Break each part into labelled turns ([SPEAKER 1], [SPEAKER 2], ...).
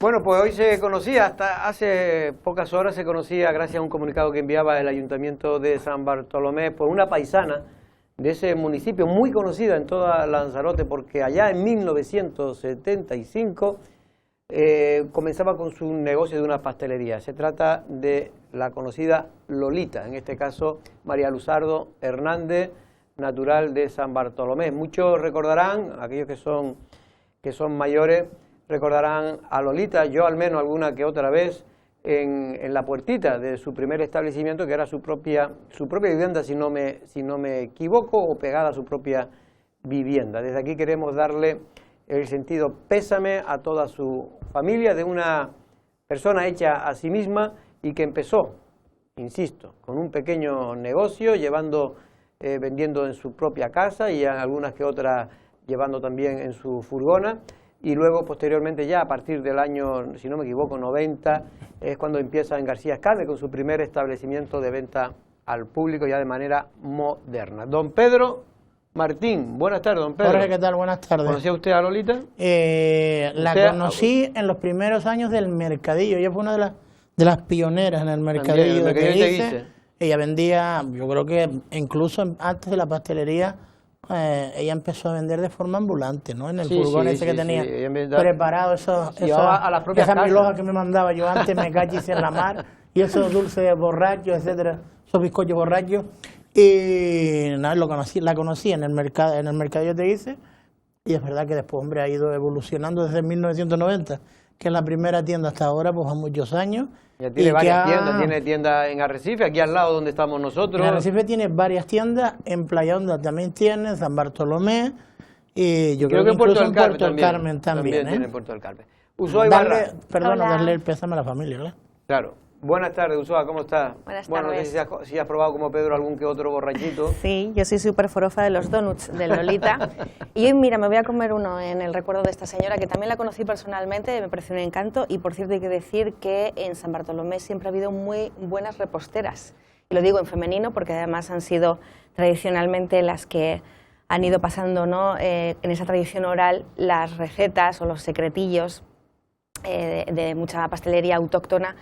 [SPEAKER 1] Bueno, pues hoy se conocía, hasta hace pocas horas se conocía, gracias a un comunicado que enviaba el Ayuntamiento de San Bartolomé, por una paisana de ese municipio, muy conocida en toda Lanzarote, porque allá en 1975 comenzaba con su negocio de una pastelería. Se trata de la conocida Lolita, en este caso María Luzardo Hernández, natural de San Bartolomé. Muchos recordarán, aquellos que son mayores, recordarán a Lolita, yo al menos alguna que otra vez, en la puertita de su primer establecimiento, que era su propia vivienda, si no me equivoco, o pegada a su propia vivienda. Desde aquí queremos darle el sentido pésame a toda su familia de una persona hecha a sí misma y que empezó, insisto, con un pequeño negocio, vendiendo en su propia casa y en algunas que otras llevando también en su furgona. Y luego, posteriormente, ya a partir del año, si no me equivoco, 90, es cuando empieza en García Escalde con su primer establecimiento de venta al público ya de manera moderna. Don Pedro Martín, buenas tardes, don Pedro.
[SPEAKER 2] Jorge, ¿qué tal? Buenas tardes.
[SPEAKER 1] ¿Conocía usted a Lolita?
[SPEAKER 2] La conocí en los primeros años del mercadillo. Ella fue una de las pioneras en el mercadillo de Guise. Ella vendía, yo creo que incluso antes de la pastelería, ella empezó a vender de forma ambulante, ¿no? En el furgón ese que tenía preparado, esas milhojas que me mandaba yo antes, me cachis en la mar, y esos dulces borrachos, etcétera, esos bizcochos borrachos. Y nada, la conocí en el mercadillo de Guise, y es verdad que después, hombre, ha ido evolucionando desde 1990, que es la primera tienda hasta ahora, pues a muchos años.
[SPEAKER 1] Ya tiene varias tiendas, tiene tiendas en Arrecife, aquí al lado donde estamos nosotros.
[SPEAKER 2] En Arrecife tiene varias tiendas, en Playa Honda también tiene, en San Bartolomé, y yo creo que incluso en Puerto del Carmen también.
[SPEAKER 1] Tiene en Puerto del Carmen.
[SPEAKER 2] Darle el pésame a la familia, ¿verdad?
[SPEAKER 1] Claro. Buenas tardes, Usoa, ¿cómo estás?
[SPEAKER 3] Buenas tardes.
[SPEAKER 1] Bueno, no sé si has probado como Pedro algún que otro borrachito.
[SPEAKER 3] Sí, yo soy súper forofa de los donuts de Lolita. Y hoy, mira, me voy a comer uno en el recuerdo de esta señora, que también la conocí personalmente, me pareció un encanto. Y por cierto, hay que decir que en San Bartolomé siempre ha habido muy buenas reposteras. Y lo digo en femenino porque además han sido tradicionalmente las que han ido pasando, ¿no? En esa tradición oral, las recetas o los secretillos de mucha pastelería autóctona,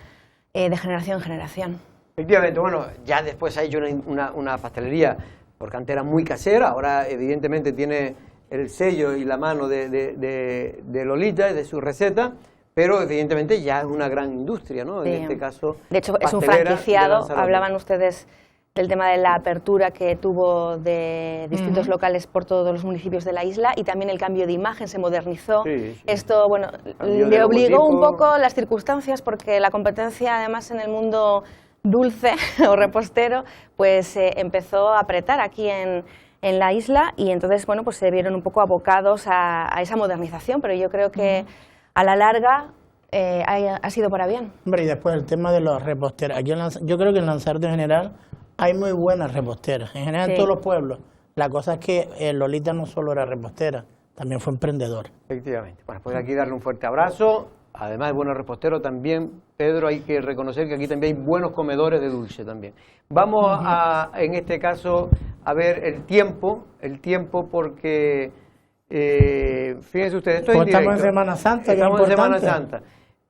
[SPEAKER 3] de generación en generación.
[SPEAKER 1] Efectivamente, bueno, ya después ha hecho una pastelería por cantera muy casera, ahora evidentemente tiene el sello y la mano de Lolita, de su receta, pero evidentemente ya es una gran industria, ¿no?
[SPEAKER 3] Sí.
[SPEAKER 1] En este caso,
[SPEAKER 3] de hecho, es un franquiciado. Hablaban ustedes del tema de la apertura que tuvo de distintos locales por todos los municipios de la isla, y también el cambio de imagen, se modernizó.
[SPEAKER 1] Sí.
[SPEAKER 3] Esto, bueno, le obligó un poco las circunstancias, porque la competencia, además, en el mundo dulce o repostero, pues empezó a apretar aquí en la isla, y entonces, bueno, pues se vieron un poco abocados a esa modernización, pero yo creo que a la larga ha sido para bien.
[SPEAKER 2] Hombre, y después el tema de los reposteros. Aquí yo creo que en Lanzarote en general hay muy buenas reposteras, en general en todos los pueblos. La cosa es que Lolita no solo era repostera, también fue emprendedora.
[SPEAKER 1] Efectivamente. Bueno, pues aquí darle un fuerte abrazo. Además de buenos reposteros, también, Pedro, hay que reconocer que aquí también hay buenos comedores de dulce también. Vamos en este caso, a ver el tiempo porque, fíjense ustedes, esto es indirecto.
[SPEAKER 2] Estamos en Semana Santa,
[SPEAKER 1] estamos en Semana Santa.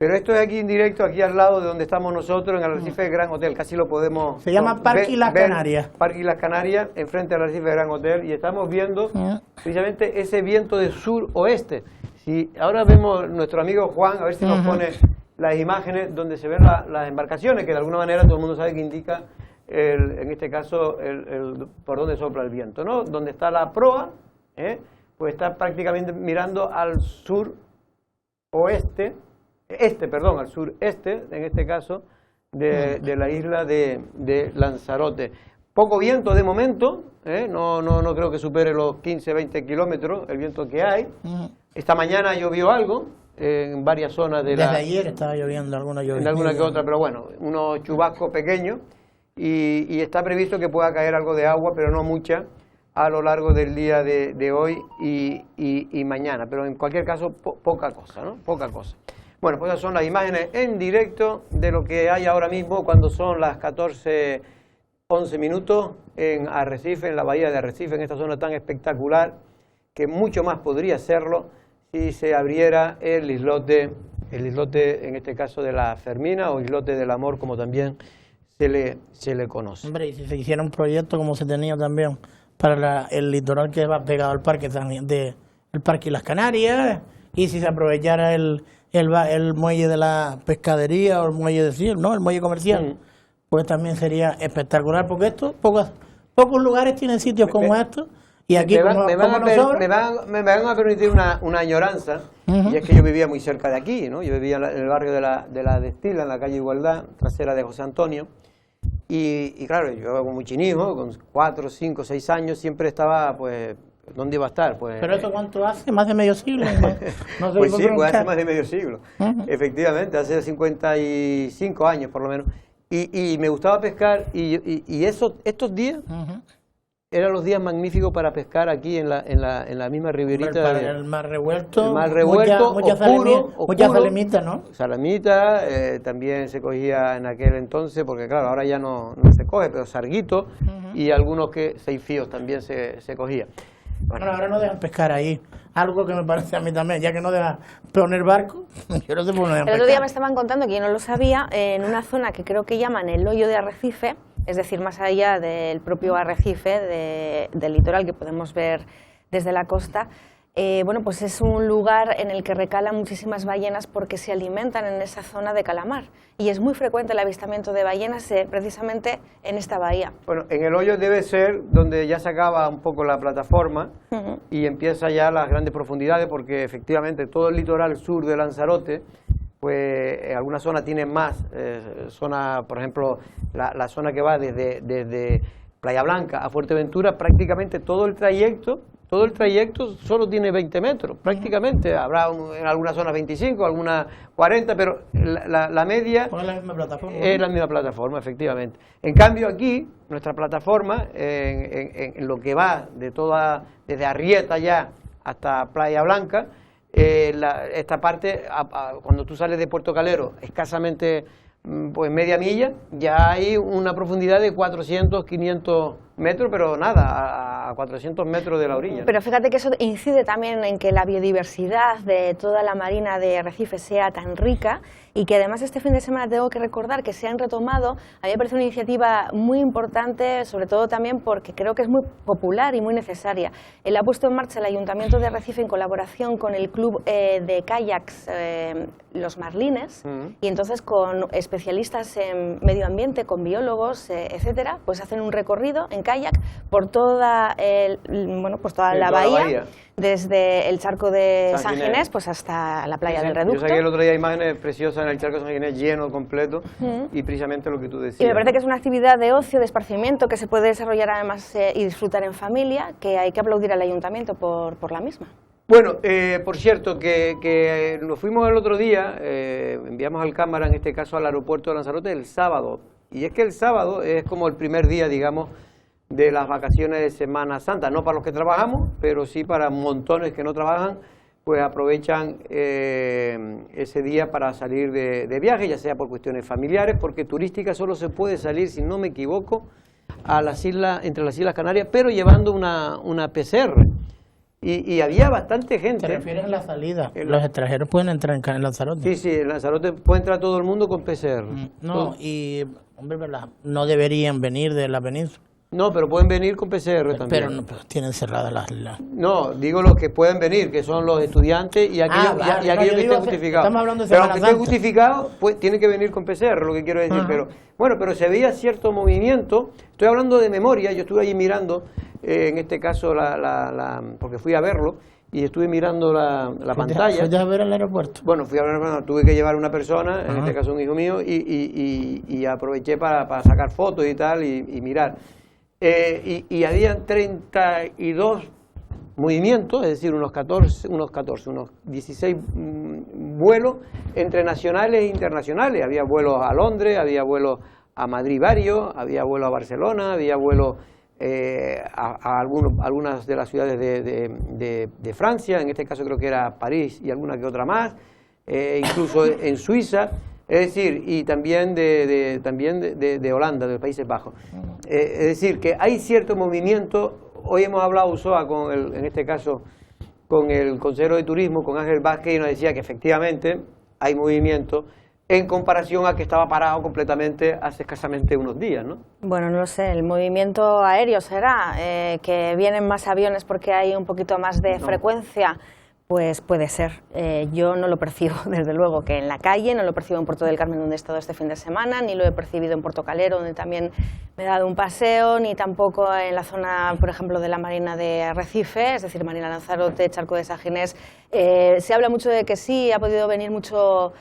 [SPEAKER 1] Pero esto es aquí en directo, aquí al lado de donde estamos nosotros, en el Arrecife Gran Hotel. Casi lo podemos...
[SPEAKER 2] Se llama Parque y las Canarias.
[SPEAKER 1] Parque y las Canarias, enfrente del Arrecife Gran Hotel. Y estamos viendo precisamente ese viento de sur-oeste. Si ahora vemos nuestro amigo Juan, a ver si nos pone las imágenes donde se ven las embarcaciones, que de alguna manera todo el mundo sabe que indica, en este caso, por dónde sopla el viento, ¿no? Donde está la proa, pues está prácticamente mirando al sur-oeste, al sureste, en este caso, de la isla de Lanzarote. Poco viento de momento, no creo que supere los 15-20 kilómetros el viento que hay. Esta mañana llovió algo en varias zonas de
[SPEAKER 2] Desde ayer estaba lloviendo
[SPEAKER 1] en alguna que otra, pero bueno, unos chubascos pequeños, y está previsto que pueda caer algo de agua, pero no mucha, a lo largo del día de hoy y mañana. Pero en cualquier caso, poca cosa, ¿no? Poca cosa. Bueno, pues esas son las imágenes en directo de lo que hay ahora mismo cuando son las 14:11 minutos en Arrecife, en la bahía de Arrecife, en esta zona tan espectacular, que mucho más podría serlo si se abriera el islote el islote, en este caso, de la Fermina o islote del Amor, como también se le conoce.
[SPEAKER 2] Hombre, y si se hiciera un proyecto como se tenía también para el litoral que va pegado al parque el Parque y las Canarias, y si se aprovechara el muelle de la pescadería o el muelle de ¿no? El muelle comercial, pues también sería espectacular, porque esto, pocos lugares tienen sitios como estos, y aquí
[SPEAKER 1] me van a permitir una añoranza, y es que yo vivía muy cerca de aquí, ¿no? Yo vivía en el barrio de la Destila, en la calle Igualdad, trasera de José Antonio, y claro, yo como muy chinijo, con 4, 5, 6 años, siempre estaba, pues, ¿dónde iba a estar? Pues,
[SPEAKER 2] ¿pero eso cuánto hace? ¿Más de medio siglo? No sé,
[SPEAKER 1] pues sí, pues hace más de medio siglo, efectivamente, hace 55 años por lo menos, y me gustaba pescar, y estos días eran los días magníficos para pescar aquí en la misma riberita.
[SPEAKER 2] El mar revuelto,
[SPEAKER 1] mucha
[SPEAKER 2] oscuro, mucha salamita, ¿no?
[SPEAKER 1] Salamita, también se cogía en aquel entonces, porque claro, ahora ya no se coge, pero sarguito, y algunos seifíos también se cogía.
[SPEAKER 2] Bueno, ahora no dejan pescar ahí. Algo que me parece a mí también, ya que no dejan poner barco, yo no sé por dónde. El
[SPEAKER 3] otro día me estaban contando, que yo no lo sabía, en una zona que creo que llaman el hoyo de Arrecife, es decir, más allá del propio arrecife del litoral que podemos ver desde la costa, bueno, pues es un lugar en el que recalan muchísimas ballenas porque se alimentan en esa zona de calamar, y es muy frecuente el avistamiento de ballenas precisamente en esta bahía.
[SPEAKER 1] Bueno, en el hoyo debe ser donde ya se acaba un poco la plataforma y empieza ya las grandes profundidades, porque efectivamente todo el litoral sur de Lanzarote, pues en alguna zona tiene más, zona, por ejemplo, la zona que va desde Playa Blanca a Fuerteventura, prácticamente todo el trayecto solo tiene 20 metros, prácticamente. Habrá en algunas zonas 25, algunas 40, pero la media
[SPEAKER 2] es la misma plataforma.
[SPEAKER 1] Es la misma plataforma, efectivamente. En cambio aquí, nuestra plataforma, en lo que va desde Arrieta ya hasta Playa Blanca, esta parte, cuando tú sales de Puerto Calero, escasamente pues media milla, ya hay una profundidad de 400, 500 metros, pero nada, a 400 metros de la orilla.
[SPEAKER 3] Pero fíjate que eso incide también en que la biodiversidad de toda la marina de Arrecife sea tan rica, y que además este fin de semana tengo que recordar que se han retomado. A mí me parece una iniciativa muy importante, sobre todo también porque creo que es muy popular y muy necesaria. Él ha puesto en marcha el Ayuntamiento de Arrecife en colaboración con el club de kayaks Los Marlines, y entonces con especialistas en medio ambiente, con biólogos, etcétera, pues hacen un recorrido en kayak por toda la bahía, desde el charco de San Ginés pues hasta la playa del Reducto.
[SPEAKER 1] Yo saqué el otro día imágenes preciosas en el charco de San Ginés, lleno completo, y precisamente lo que tú decías.
[SPEAKER 3] Y me parece que es una actividad de ocio, de esparcimiento, que se puede desarrollar además y disfrutar en familia, que hay que aplaudir al Ayuntamiento por la misma.
[SPEAKER 1] Bueno, por cierto, que nos fuimos el otro día, enviamos al cámara, en este caso al aeropuerto de Lanzarote, el sábado. Y es que el sábado es como el primer día, digamos, de las vacaciones de Semana Santa. No para los que trabajamos, pero sí para montones que no trabajan, pues aprovechan ese día para salir de viaje, ya sea por cuestiones familiares, porque turística solo se puede salir, si no me equivoco, a las islas, entre las Islas Canarias, pero llevando una PCR. Y había bastante gente.
[SPEAKER 2] ¿Te refieres a la salida? Los extranjeros pueden entrar en Lanzarote.
[SPEAKER 1] Sí, en Lanzarote puede entrar todo el mundo con PCR.
[SPEAKER 2] No, y, hombre, ¿verdad? No deberían venir de la península.
[SPEAKER 1] No, pero pueden venir con PCR también.
[SPEAKER 2] Pero no, tienen cerradas las islas.
[SPEAKER 1] No, digo los que pueden venir, que son los estudiantes y aquellos, aquellos que estén justificados.
[SPEAKER 2] Estamos hablando de
[SPEAKER 1] pero aunque estén justificados, pues tienen que venir con PCR, lo que quiero decir. Pero se veía cierto movimiento. Estoy hablando de memoria, yo estuve allí mirando, en este caso, porque fui a verlo, y estuve mirando la pantalla.
[SPEAKER 2] ¿Fuiste a ver el aeropuerto?
[SPEAKER 1] Bueno, fui a ver, tuve que llevar una persona, en este caso un hijo mío, y aproveché para sacar fotos y tal, y mirar. Y habían 32 movimientos, es decir, unos 16 vuelos entre nacionales e internacionales. Había vuelos a Londres, había vuelos a Madrid varios, había vuelos a Barcelona, había vuelos a algunas de las ciudades de Francia, en este caso creo que era París y alguna que otra más, incluso en Suiza. Es decir, y también de Holanda, de los Países Bajos. Es decir, que hay cierto movimiento. Hoy hemos hablado, Usoa, en este caso, con el consejero de turismo, con Ángel Vázquez, y nos decía que efectivamente hay movimiento en comparación a que estaba parado completamente hace escasamente unos días, ¿no?
[SPEAKER 3] Bueno, no lo sé, el movimiento aéreo será, que vienen más aviones porque hay un poquito más de frecuencia, pues puede ser. Yo no lo percibo, desde luego, que en la calle, no lo percibo en Puerto del Carmen, donde he estado este fin de semana, ni lo he percibido en Puerto Calero, donde también me he dado un paseo, ni tampoco en la zona, por ejemplo, de la Marina de Arrecife, es decir, Marina Lanzarote, Charco de Saginés. Se habla mucho de que sí, ha podido venir mucho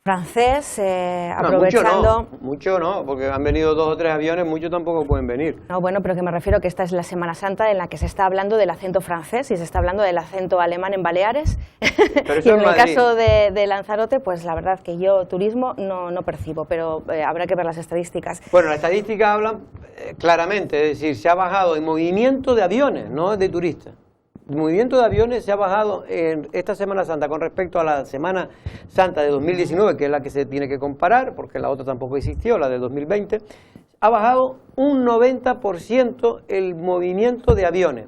[SPEAKER 3] francés, aprovechando...
[SPEAKER 1] Mucho no, porque han venido 2 o 3 aviones, muchos tampoco pueden venir.
[SPEAKER 3] No, bueno, pero que me refiero que esta es la Semana Santa en la que se está hablando del acento francés y se está hablando del acento alemán en Baleares. Y en el caso de Lanzarote, pues la verdad que yo turismo no percibo, pero habrá que ver las estadísticas.
[SPEAKER 1] Bueno, las estadísticas hablan claramente, es decir, se ha bajado el movimiento de aviones, no de turistas. El movimiento de aviones se ha bajado en esta Semana Santa con respecto a la Semana Santa de 2019, que es la que se tiene que comparar, porque la otra tampoco existió, la de 2020, ha bajado un 90% el movimiento de aviones.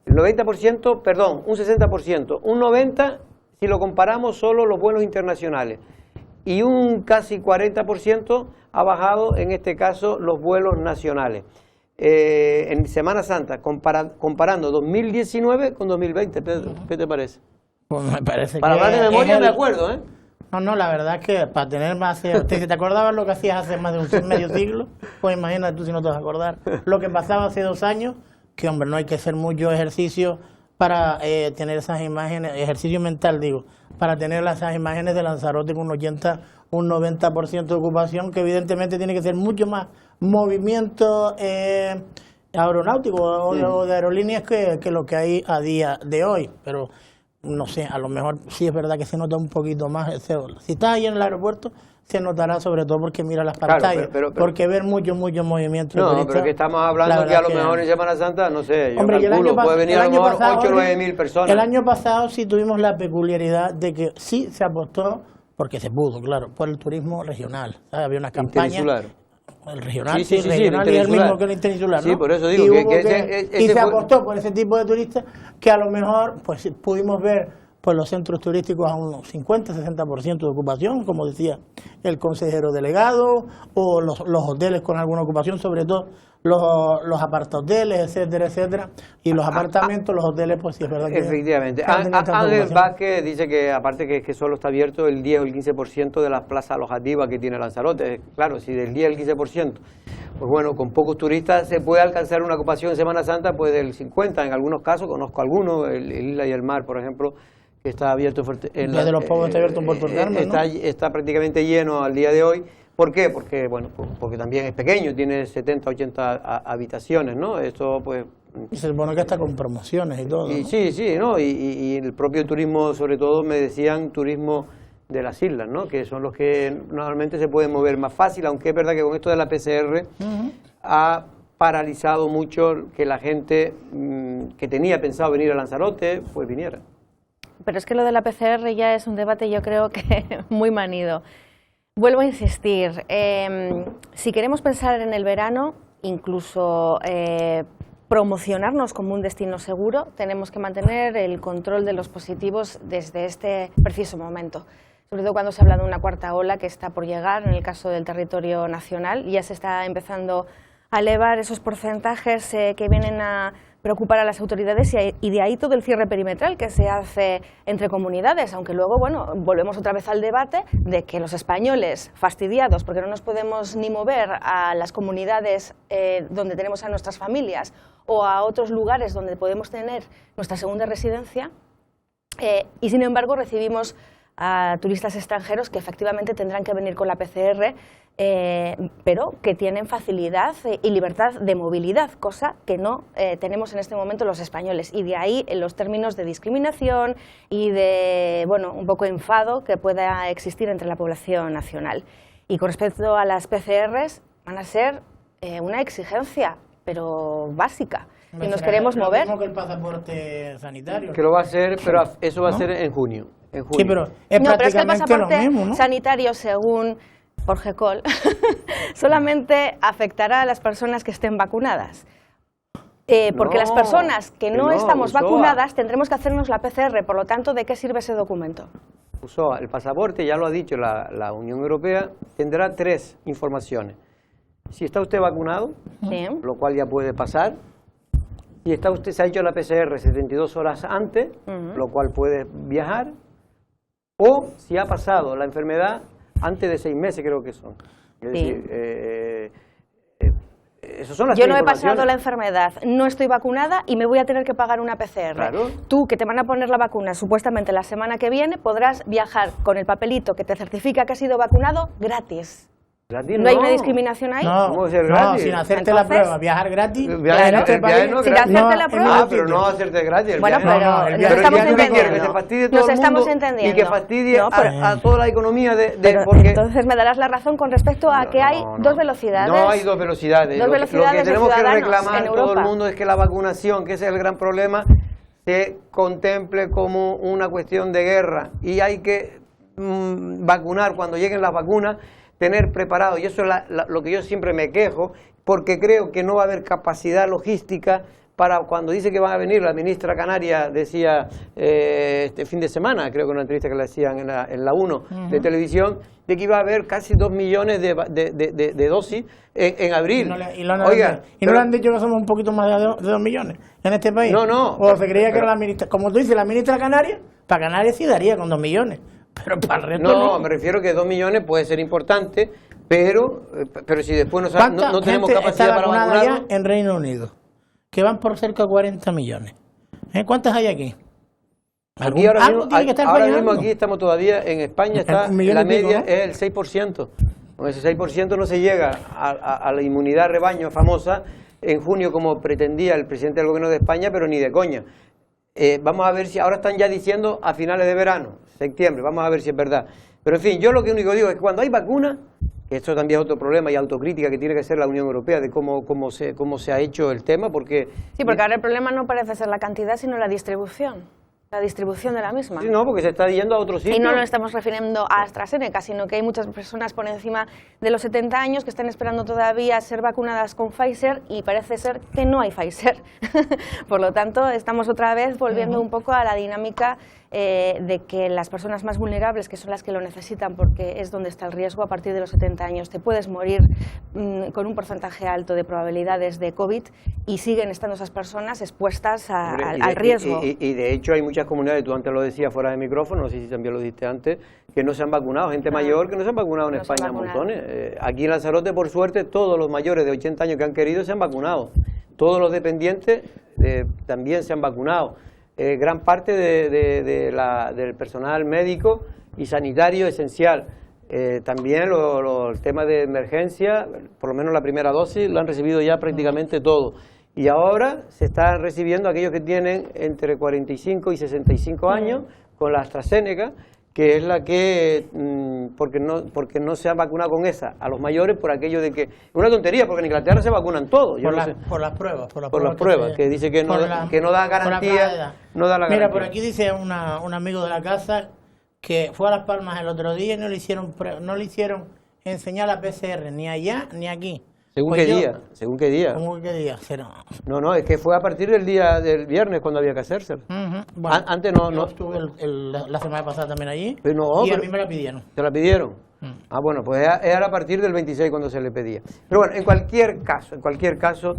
[SPEAKER 1] El 90%, perdón, un 60%, un 90% si lo comparamos solo los vuelos internacionales, y un casi 40% ha bajado en este caso los vuelos nacionales. En Semana Santa, comparando 2019 con 2020, Pedro, ¿qué te parece?
[SPEAKER 2] Pues me parece
[SPEAKER 1] para hablar de memoria me acuerdo, ¿eh?
[SPEAKER 2] No, la verdad es que para tener más... ¿Te acordabas lo que hacías hace más de medio siglo? Pues imagínate tú si no te vas a acordar. Lo que pasaba hace 2 años, que hombre, no hay que hacer mucho ejercicio para tener esas imágenes, ejercicio mental digo, para tener esas imágenes de Lanzarote con un 90% de ocupación, que evidentemente tiene que ser mucho más movimiento aeronáutico o de aerolíneas que lo que hay a día de hoy, pero no sé, a lo mejor sí es verdad que se nota un poquito más. Si estás ahí en el aeropuerto, se notará sobre todo porque mira las pantallas, claro, porque ver mucho movimiento.
[SPEAKER 1] No, pero que estamos hablando que a lo mejor en Semana Santa, no sé, yo calculo, puede venir a lo mejor 8 o 9 mil personas.
[SPEAKER 2] El año pasado sí tuvimos la peculiaridad de que sí se apostó, porque se pudo, claro, por el turismo regional. ¿Sabes? Había una campaña... El regional, sí, regional y el mismo que el interinsular, ¿no?
[SPEAKER 1] Sí, por eso digo
[SPEAKER 2] y se apostó por ese tipo de turistas que a lo mejor pues pudimos ver pues los centros turísticos a un 50-60% de ocupación, como decía el consejero delegado, o los hoteles con alguna ocupación, sobre todo los apartahoteles, etcétera, etcétera, y los apartamentos, los hoteles, pues sí es verdad que...
[SPEAKER 1] Efectivamente. Ángel Vázquez dice que aparte que solo está abierto el 10 o el 15% de las plazas alojativas que tiene Lanzarote. Claro, si del 10 al 15%, pues bueno, con pocos turistas se puede alcanzar una ocupación en Semana Santa pues del 50%, en algunos casos, conozco algunos, el Isla y el Mar, por ejemplo, que está abierto...
[SPEAKER 2] Desde los Pobos está abierto en Puerto del Carmen, ¿no?
[SPEAKER 1] Está prácticamente lleno al día de hoy. ¿Por qué? Porque, bueno, porque también es pequeño, tiene 70, 80 habitaciones, ¿no? Esto, pues...
[SPEAKER 2] Y se supone que está con promociones y todo,
[SPEAKER 1] y,
[SPEAKER 2] ¿no?
[SPEAKER 1] Sí, ¿no? Y el propio turismo, sobre todo, me decían turismo de las islas, ¿no? Que son los que normalmente se pueden mover más fácil, aunque es verdad que con esto de la PCR ha paralizado mucho que la gente que tenía pensado venir a Lanzarote, pues viniera.
[SPEAKER 3] Pero es que lo de la PCR ya es un debate, yo creo que muy manido. Vuelvo a insistir, si queremos pensar en el verano, incluso promocionarnos como un destino seguro, tenemos que mantener el control de los positivos desde este preciso momento. Sobre todo cuando se habla de una 4ª ola que está por llegar, en el caso del territorio nacional, ya se está empezando a elevar esos porcentajes que vienen a preocupar a las autoridades y de ahí todo el cierre perimetral que se hace entre comunidades, aunque luego, bueno, volvemos otra vez al debate de que los españoles, fastidiados porque no nos podemos ni mover a las comunidades donde tenemos a nuestras familias o a otros lugares donde podemos tener nuestra segunda residencia, y sin embargo recibimos a turistas extranjeros que efectivamente tendrán que venir con la PCR, pero que tienen facilidad y libertad de movilidad, cosa que no tenemos en este momento los españoles. Y de ahí los términos de discriminación y de, bueno, un poco enfado que pueda existir entre la población nacional. Y con respecto a las PCRs, van a ser una exigencia, pero básica. Y nos queremos mover.
[SPEAKER 2] Lo mismo que el pasaporte sanitario.
[SPEAKER 1] Que lo va a hacer, pero eso va a ser en junio.
[SPEAKER 2] Sí, pero es
[SPEAKER 3] no, pero es que el pasaporte
[SPEAKER 2] lo mismo, ¿no?
[SPEAKER 3] sanitario, según Jorge Coll, solamente afectará a las personas que estén vacunadas. Porque las personas que no estamos vacunadas tendremos que hacernos la PCR, por lo tanto, ¿de qué sirve ese documento?
[SPEAKER 1] el pasaporte, ya lo ha dicho la Unión Europea, tendrá 3 informaciones. Si está usted vacunado,
[SPEAKER 3] Sí.
[SPEAKER 1] lo cual ya puede pasar. Si está usted, se ha hecho la PCR 72 horas antes, lo cual puede viajar. O si ha pasado la enfermedad antes de 6 meses, creo que son. Es decir, esas son las
[SPEAKER 3] Yo
[SPEAKER 1] 3
[SPEAKER 3] no he pasado
[SPEAKER 1] informaciones.
[SPEAKER 3] la enfermedad, no estoy vacunada y me voy a tener que pagar una PCR.
[SPEAKER 1] Claro.
[SPEAKER 3] Tú, que te van a poner la vacuna supuestamente la semana que viene, podrás viajar con el papelito que te certifica que has sido vacunado gratis.
[SPEAKER 1] Gratis,
[SPEAKER 3] ¿No hay una discriminación ahí?
[SPEAKER 2] No,
[SPEAKER 1] ¿Cómo ser
[SPEAKER 2] no,
[SPEAKER 1] gratis?
[SPEAKER 2] sin hacerte
[SPEAKER 3] Entonces,
[SPEAKER 2] la prueba, viajar gratis.
[SPEAKER 1] Viaje,
[SPEAKER 2] en este
[SPEAKER 1] el viaje
[SPEAKER 2] país,
[SPEAKER 1] no
[SPEAKER 3] sin
[SPEAKER 1] gratis.
[SPEAKER 3] hacerte la prueba.
[SPEAKER 1] Ah, pero no hacerte gratis. El
[SPEAKER 3] Bueno,
[SPEAKER 1] viaje.
[SPEAKER 3] pero
[SPEAKER 2] No, el
[SPEAKER 3] nos
[SPEAKER 2] viaje
[SPEAKER 3] estamos
[SPEAKER 2] ya no
[SPEAKER 3] entendiendo.
[SPEAKER 1] Que se fastidie todo
[SPEAKER 3] Nos
[SPEAKER 1] el
[SPEAKER 3] estamos
[SPEAKER 1] mundo
[SPEAKER 3] entendiendo.
[SPEAKER 1] y que fastidie
[SPEAKER 3] No, pero-
[SPEAKER 1] a toda la economía
[SPEAKER 3] Pero
[SPEAKER 1] porque
[SPEAKER 3] entonces me darás la razón con respecto a que hay 2 velocidades.
[SPEAKER 1] No hay 2 velocidades.
[SPEAKER 3] Dos
[SPEAKER 1] Lo
[SPEAKER 3] velocidades
[SPEAKER 1] que
[SPEAKER 3] de
[SPEAKER 1] tenemos que
[SPEAKER 3] ciudadanos
[SPEAKER 1] reclamar
[SPEAKER 3] en
[SPEAKER 1] todo el
[SPEAKER 3] Europa.
[SPEAKER 1] mundo es que la vacunación, que ese es el gran problema, se contemple como una cuestión de guerra y hay que vacunar cuando lleguen las vacunas, tener preparado, y eso es lo que yo siempre me quejo, porque creo que no va a haber capacidad logística para cuando dice que van a venir, la ministra canaria decía este fin de semana, creo que en una entrevista que le hacían en la 1 de televisión, de que iba a haber casi 2 millones de dosis en abril.
[SPEAKER 2] Y no le han dicho que somos un poquito más de 2 millones en este país.
[SPEAKER 1] No.
[SPEAKER 2] O se creía que era la ministra, como tú dices, la ministra canaria, para Canarias sí daría con 2 millones, pero para el resto no.
[SPEAKER 1] No, me refiero que 2 millones puede ser importante, pero si después no tenemos capacidad para
[SPEAKER 2] vacunada ya
[SPEAKER 1] vacunar.
[SPEAKER 2] en Reino Unido? Que van por cerca de 40 millones. ¿Cuántas hay aquí?
[SPEAKER 1] Aquí ahora mismo
[SPEAKER 2] fallando.
[SPEAKER 1] aquí estamos todavía, en España está
[SPEAKER 2] Un millón
[SPEAKER 1] la
[SPEAKER 2] y pico,
[SPEAKER 1] media
[SPEAKER 2] ¿no?
[SPEAKER 1] es el 6%. Con ese 6% no se llega a la inmunidad rebaño famosa en junio como pretendía el presidente del gobierno de España, pero ni de coña. Vamos a ver si ahora están ya diciendo a finales de verano, septiembre, vamos a ver si es verdad. Pero en fin, yo lo que único digo es que cuando hay vacuna, que esto también es otro problema y autocrítica que tiene que hacer la Unión Europea de cómo se ha hecho el tema, porque...
[SPEAKER 3] Sí, porque ahora el problema no parece ser la cantidad, sino la distribución de la misma.
[SPEAKER 1] Sí, no, porque se está yendo a otros sitios.
[SPEAKER 3] Y no nos estamos refiriendo a AstraZeneca, sino que hay muchas personas por encima de los 70 años que están esperando todavía ser vacunadas con Pfizer y parece ser que no hay Pfizer. Por lo tanto, estamos otra vez volviendo un poco a la dinámica de que las personas más vulnerables, que son las que lo necesitan porque es donde está el riesgo, a partir de los 70 años te puedes morir con un porcentaje alto de probabilidades de COVID y siguen estando esas personas expuestas al riesgo.
[SPEAKER 1] Y de hecho hay muchas comunidades, tú antes lo decías fuera de micrófono, no sé si también lo dijiste antes, que no se han vacunado, gente mayor que no se han vacunado en
[SPEAKER 3] No se han
[SPEAKER 1] España,
[SPEAKER 3] vacunado.
[SPEAKER 1] montones. Aquí en Lanzarote, por suerte, todos los mayores de 80 años que han querido se han vacunado. Todos los dependientes también se han vacunado. Gran parte del personal médico y sanitario esencial. También el tema de emergencia, por lo menos la primera dosis, lo han recibido ya prácticamente todo. Y ahora se están recibiendo aquellos que tienen entre 45 y 65 años con la AstraZeneca, que es la que, porque no se han vacunado con esa, a los mayores por aquello de que, es una tontería, porque en Inglaterra se vacunan todos.
[SPEAKER 2] Por las pruebas.
[SPEAKER 1] Por las pruebas, que dice que no da garantía. No da la garantía.
[SPEAKER 2] Mira, por aquí dice un amigo de la casa que fue a Las Palmas el otro día y no le hicieron enseñar la PCR ni allá ni aquí.
[SPEAKER 1] ¿Según
[SPEAKER 2] Pues
[SPEAKER 1] qué día? ¿Según qué día?
[SPEAKER 2] ¿Cómo qué día?
[SPEAKER 1] No, es que fue a partir del día del viernes cuando había que hacérselo.
[SPEAKER 2] Bueno,
[SPEAKER 1] Antes
[SPEAKER 2] yo
[SPEAKER 1] no.
[SPEAKER 2] estuve a semana pasada también allí
[SPEAKER 1] Pero
[SPEAKER 2] y a mí me la pidieron.
[SPEAKER 1] ¿Te la pidieron? Ah, bueno, pues era a partir del 26 cuando se le pedía. Pero bueno, en cualquier caso,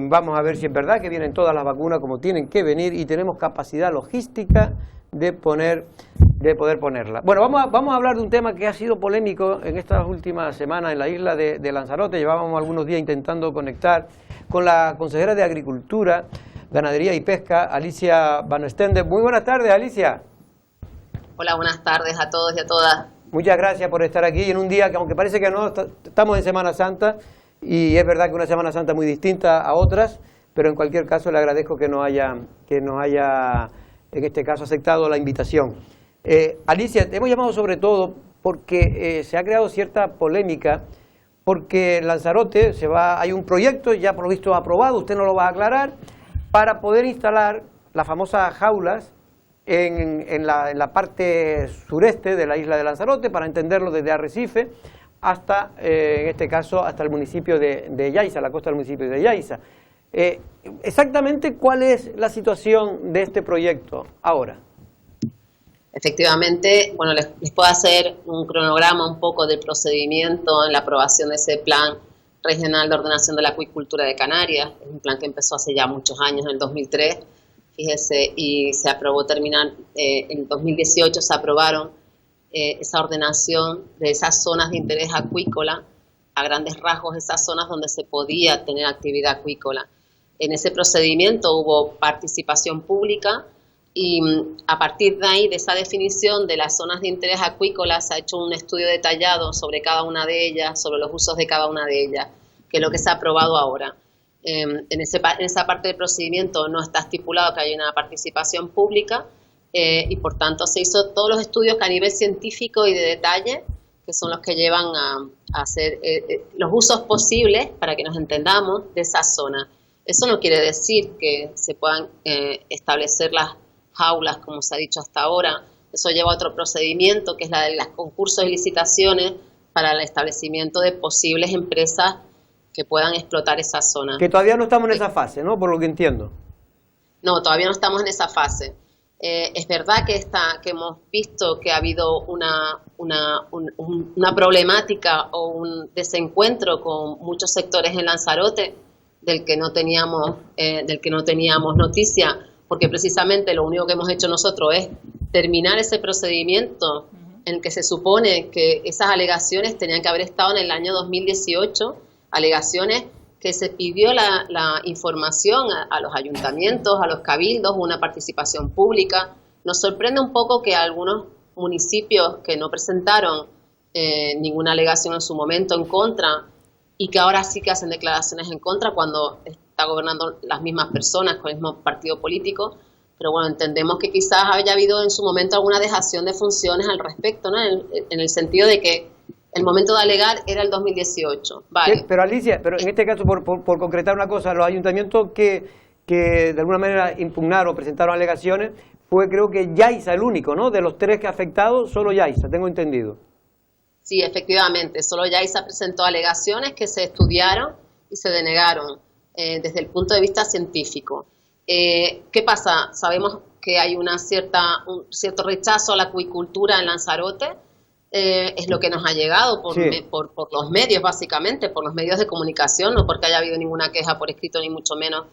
[SPEAKER 1] vamos a ver si es verdad que vienen todas las vacunas como tienen que venir y tenemos capacidad logística de poder ponerla. Bueno, vamos a hablar de un tema que ha sido polémico en estas últimas semanas en la isla de Lanzarote. Llevábamos algunos días intentando conectar con la consejera de Agricultura, Ganadería y Pesca, Alicia Van Ostende. Muy buenas tardes, Alicia.
[SPEAKER 4] Hola, buenas tardes a todos y a todas.
[SPEAKER 1] Muchas gracias por estar aquí en un día que, aunque parece que no, estamos en Semana Santa y es verdad que una Semana Santa muy distinta a otras, pero en cualquier caso le agradezco que nos haya en este caso aceptado la invitación. Alicia, te hemos llamado sobre todo porque se ha creado cierta polémica, porque en Lanzarote hay un proyecto ya por lo visto aprobado, usted no lo va a aclarar, para poder instalar las famosas jaulas en la parte sureste de la isla de Lanzarote, para entenderlo desde Arrecife hasta, en este caso, hasta el municipio de Yaiza, la costa del municipio de Yaiza. Exactamente, ¿cuál es la situación de este proyecto ahora?
[SPEAKER 4] Efectivamente, bueno, les puedo hacer un cronograma un poco del procedimiento en la aprobación de ese plan regional de ordenación de la acuicultura de Canarias. Es un plan que empezó hace ya muchos años, en el 2003, fíjese, y se aprobó en 2018 se aprobaron esa ordenación de esas zonas de interés acuícola, a grandes rasgos esas zonas donde se podía tener actividad acuícola. En ese procedimiento hubo participación pública y a partir de ahí, de esa definición de las zonas de interés acuícola, se ha hecho un estudio detallado sobre cada una de ellas, sobre los usos de cada una de ellas, que es lo que se ha aprobado ahora. En esa parte del procedimiento no está estipulado que haya una participación pública y por tanto se hizo todos los estudios que a nivel científico y de detalle, que son los que llevan a hacer los usos posibles, para que nos entendamos, de esa zona. Eso no quiere decir que se puedan establecer las jaulas, como se ha dicho hasta ahora. Eso lleva a otro procedimiento, que es la de los concursos y licitaciones para el establecimiento de posibles empresas que puedan explotar esa zona.
[SPEAKER 1] Que todavía no estamos en esa fase, ¿no? Por lo que entiendo.
[SPEAKER 4] No, todavía no estamos en esa fase. Es verdad que hemos visto que ha habido una problemática o un desencuentro con muchos sectores en Lanzarote del que no teníamos noticia, porque precisamente lo único que hemos hecho nosotros es terminar ese procedimiento en que se supone que esas alegaciones tenían que haber estado en el año 2018, alegaciones que se pidió la información a los ayuntamientos, a los cabildos, una participación pública. Nos sorprende un poco que algunos municipios que no presentaron ninguna alegación en su momento en contra y que ahora sí que hacen declaraciones en contra cuando está gobernando las mismas personas con el mismo partido político. Pero bueno, entendemos que quizás haya habido en su momento alguna dejación de funciones al respecto, ¿no? En el sentido de que el momento de alegar era el 2018. Vale.
[SPEAKER 1] Pero Alicia, en este caso, por concretar una cosa, los ayuntamientos que de alguna manera impugnaron o presentaron alegaciones, fue creo que Yaiza el único, ¿no? De los tres que ha afectado, solo Yaiza, tengo entendido.
[SPEAKER 4] Sí, efectivamente, solo Yaiza presentó alegaciones que se estudiaron y se denegaron desde el punto de vista científico. ¿Qué pasa? Sabemos que hay un cierto rechazo a la acuicultura en Lanzarote. Es lo que nos ha llegado por los medios, básicamente, por los medios de comunicación, no porque haya habido ninguna queja por escrito, ni mucho menos.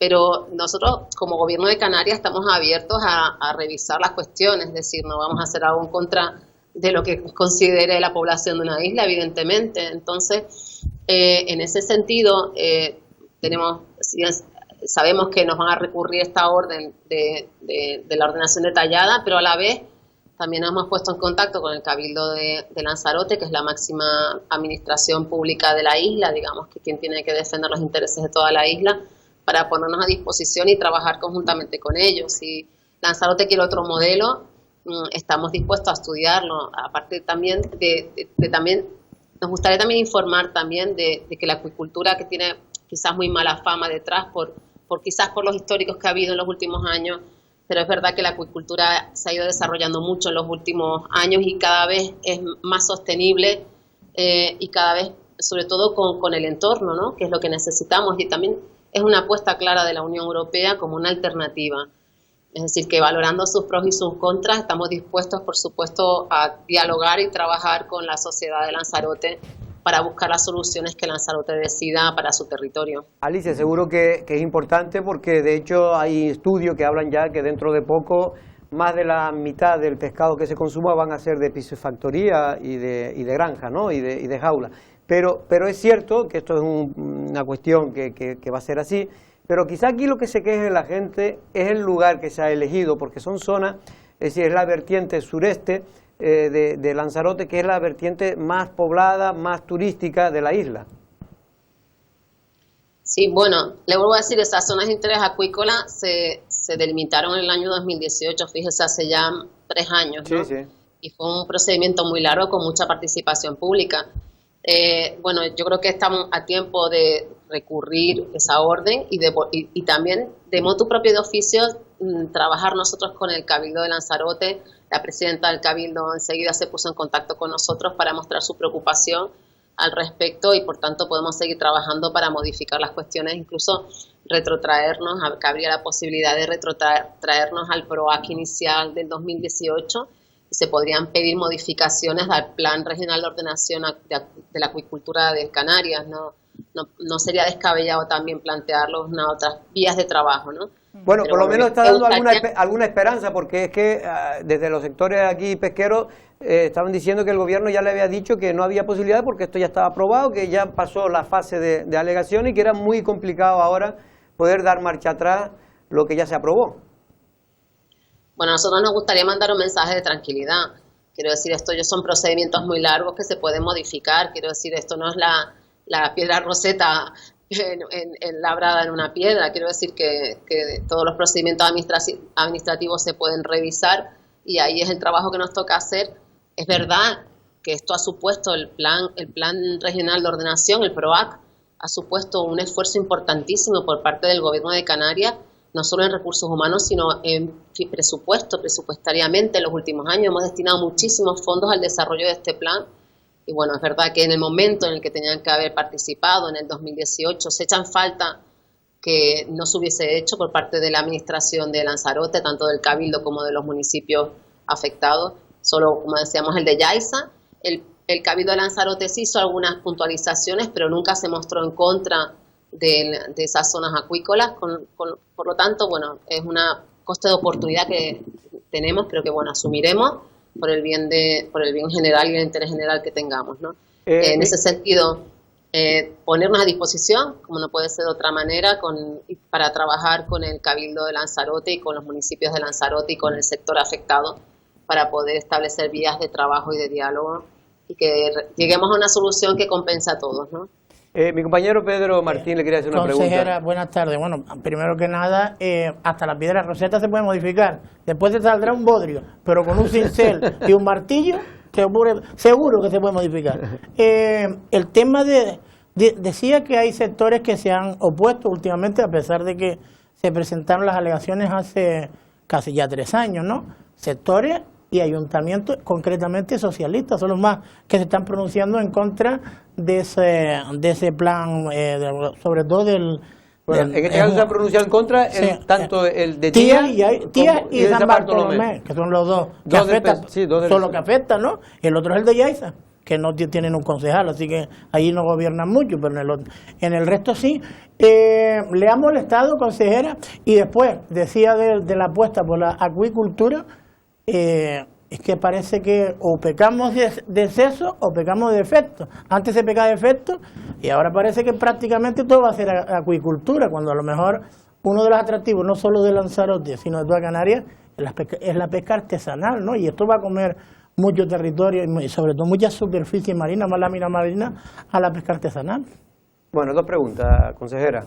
[SPEAKER 4] Pero nosotros, como Gobierno de Canarias, estamos abiertos a revisar las cuestiones, es decir, no vamos a hacer algo en contra de lo que considere la población de una isla, evidentemente. Entonces, en ese sentido, sabemos que nos van a recurrir esta orden de la ordenación detallada, pero a la vez también nos hemos puesto en contacto con el Cabildo de Lanzarote, que es la máxima administración pública de la isla, digamos, que quien tiene que defender los intereses de toda la isla, para ponernos a disposición y trabajar conjuntamente con ellos. Si Lanzarote quiere otro modelo, estamos dispuestos a estudiarlo. Aparte también nos gustaría también informar también de que la acuicultura, que tiene quizás muy mala fama detrás, quizás por los históricos que ha habido en los últimos años, pero es verdad que la acuicultura se ha ido desarrollando mucho en los últimos años y cada vez es más sostenible y cada vez, sobre todo con el entorno, ¿no? Que es lo que necesitamos, y también es una apuesta clara de la Unión Europea como una alternativa. Es decir, que valorando sus pros y sus contras, estamos dispuestos, por supuesto, a dialogar y trabajar con la sociedad de Lanzarote para buscar las soluciones que Lanzarote decida para su territorio.
[SPEAKER 1] Alicia, seguro que es importante, porque de hecho hay estudios que hablan ya que dentro de poco más de la mitad del pescado que se consuma van a ser de piscifactoría y de granja, ¿no? y de jaula. Pero es cierto que esto es una cuestión que va a ser así, pero quizá aquí lo que se queje la gente es el lugar que se ha elegido, porque son zonas, es decir, es la vertiente sureste de Lanzarote, que es la vertiente más poblada, más turística de la isla.
[SPEAKER 4] Sí, bueno, le vuelvo a decir, esas zonas de interés acuícola se delimitaron en el año 2018, fíjese, hace ya 3 años, ¿no? Sí. Y fue un procedimiento muy largo con mucha participación pública. Bueno, yo creo que estamos a tiempo de recurrir esa orden y también de motu propio de oficio trabajar nosotros con el Cabildo de Lanzarote. La presidenta del Cabildo enseguida se puso en contacto con nosotros para mostrar su preocupación al respecto y por tanto podemos seguir trabajando para modificar las cuestiones. Incluso retrotraernos, que habría la posibilidad de retrotraernos al PROAC inicial del 2018 y se podrían pedir modificaciones al Plan Regional de Ordenación de la Acuicultura de Canarias, no sería descabellado también plantearlo en otras vías de trabajo, ¿no?
[SPEAKER 1] Bueno, por lo menos está dando alguna esperanza, porque es que desde los sectores aquí pesqueros estaban diciendo que el gobierno ya le había dicho que no había posibilidad porque esto ya estaba aprobado, que ya pasó la fase de alegación y que era muy complicado ahora poder dar marcha atrás lo que ya se aprobó.
[SPEAKER 4] Bueno, a nosotros nos gustaría mandar un mensaje de tranquilidad. Quiero decir, esto ya son procedimientos muy largos que se pueden modificar. Quiero decir, esto no es la piedra roseta labrada en una piedra. Quiero decir que todos los procedimientos administrativos se pueden revisar y ahí es el trabajo que nos toca hacer. Es verdad que esto ha supuesto el plan regional de ordenación, el PROAC, ha supuesto un esfuerzo importantísimo por parte del Gobierno de Canarias, no solo en recursos humanos, sino en presupuestariamente. En los últimos años hemos destinado muchísimos fondos al desarrollo de este plan. Y bueno, es verdad que en el momento en el que tenían que haber participado, en el 2018, se echan falta que no se hubiese hecho por parte de la administración de Lanzarote, tanto del Cabildo como de los municipios afectados. Solo, como decíamos, el de Yaiza. El Cabildo de Lanzarote sí hizo algunas puntualizaciones, pero nunca se mostró en contra de esas zonas acuícolas. Por lo tanto, bueno, es una coste de oportunidad que tenemos, pero que, bueno, asumiremos por el bien general y el interés general que tengamos, ¿no? En ese sentido, ponernos a disposición, como no puede ser de otra manera, para trabajar con el Cabildo de Lanzarote y con los municipios de Lanzarote y con el sector afectado para poder establecer vías de trabajo y de diálogo y que lleguemos a una solución que compense a todos, ¿no?
[SPEAKER 1] Mi compañero Pedro Martín le quería hacer una pregunta.
[SPEAKER 2] Consejera, buenas tardes. Bueno, primero que nada, hasta la piedra roseta se puede modificar. Después te saldrá un bodrio, pero con un cincel y un martillo, seguro que se puede modificar. El tema decía que hay sectores que se han opuesto últimamente, a pesar de que se presentaron las alegaciones hace casi ya 3 años, ¿no? Sectores y ayuntamientos concretamente socialistas son los más que se están pronunciando en contra de ese plan, sobre todo del...
[SPEAKER 1] Bueno, en este caso se ha pronunciado en contra tanto el de
[SPEAKER 2] Tía y San Bartolomé, que son los dos que afectan, son los que afectan, ¿no? El otro es el de Yaiza, que no tienen un concejal, así que ahí no gobiernan mucho, pero en el resto sí. Le ha molestado, consejera, y después decía de la apuesta por la acuicultura. Es que parece que o pecamos de exceso o pecamos de efecto. Antes se pecaba de efecto y ahora parece que prácticamente todo va a ser acuicultura, cuando a lo mejor uno de los atractivos, no solo de Lanzarote, sino de toda Canarias, es la pesca artesanal, ¿no? Y esto va a comer mucho territorio y sobre todo mucha superficie marina, más lámina marina, a la pesca artesanal.
[SPEAKER 1] Bueno, 2 preguntas, consejera.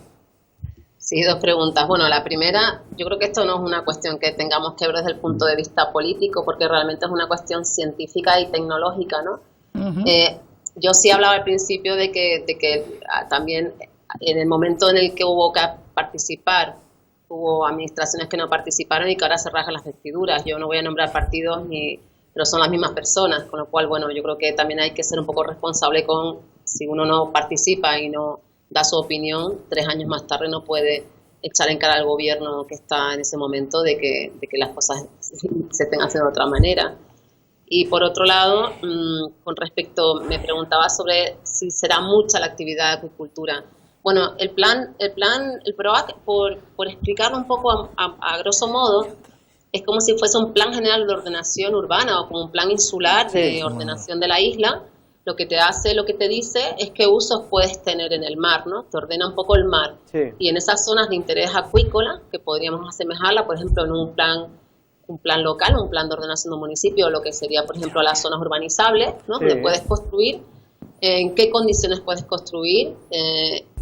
[SPEAKER 4] Sí, 2 preguntas. Bueno, la primera, yo creo que esto no es una cuestión que tengamos que ver desde el punto de vista político, porque realmente es una cuestión científica y tecnológica, ¿no? Uh-huh. Yo sí hablaba al principio de que también en el momento en el que hubo que participar, hubo administraciones que no participaron y que ahora se rajan las vestiduras. Yo no voy a nombrar partidos, pero son las mismas personas, con lo cual, bueno, yo creo que también hay que ser un poco responsable si uno no participa y no da su opinión, 3 años más tarde no puede echar en cara al gobierno que está en ese momento de que las cosas se estén haciendo de otra manera. Y por otro lado, con respecto, me preguntaba sobre si será mucha la actividad de acuicultura. Bueno, el PROAC, por explicarlo un poco a grosso modo, es como si fuese un plan general de ordenación urbana o como un plan insular de ordenación de la isla. Lo que te dice es qué usos puedes tener en el mar, ¿no? Te ordena un poco el mar. Sí. Y en esas zonas de interés acuícola, que podríamos asemejarla, por ejemplo, en un plan local, un plan de ordenación de un municipio, lo que sería, por ejemplo, las zonas urbanizables, ¿no? Sí. Donde puedes construir, en qué condiciones puedes construir,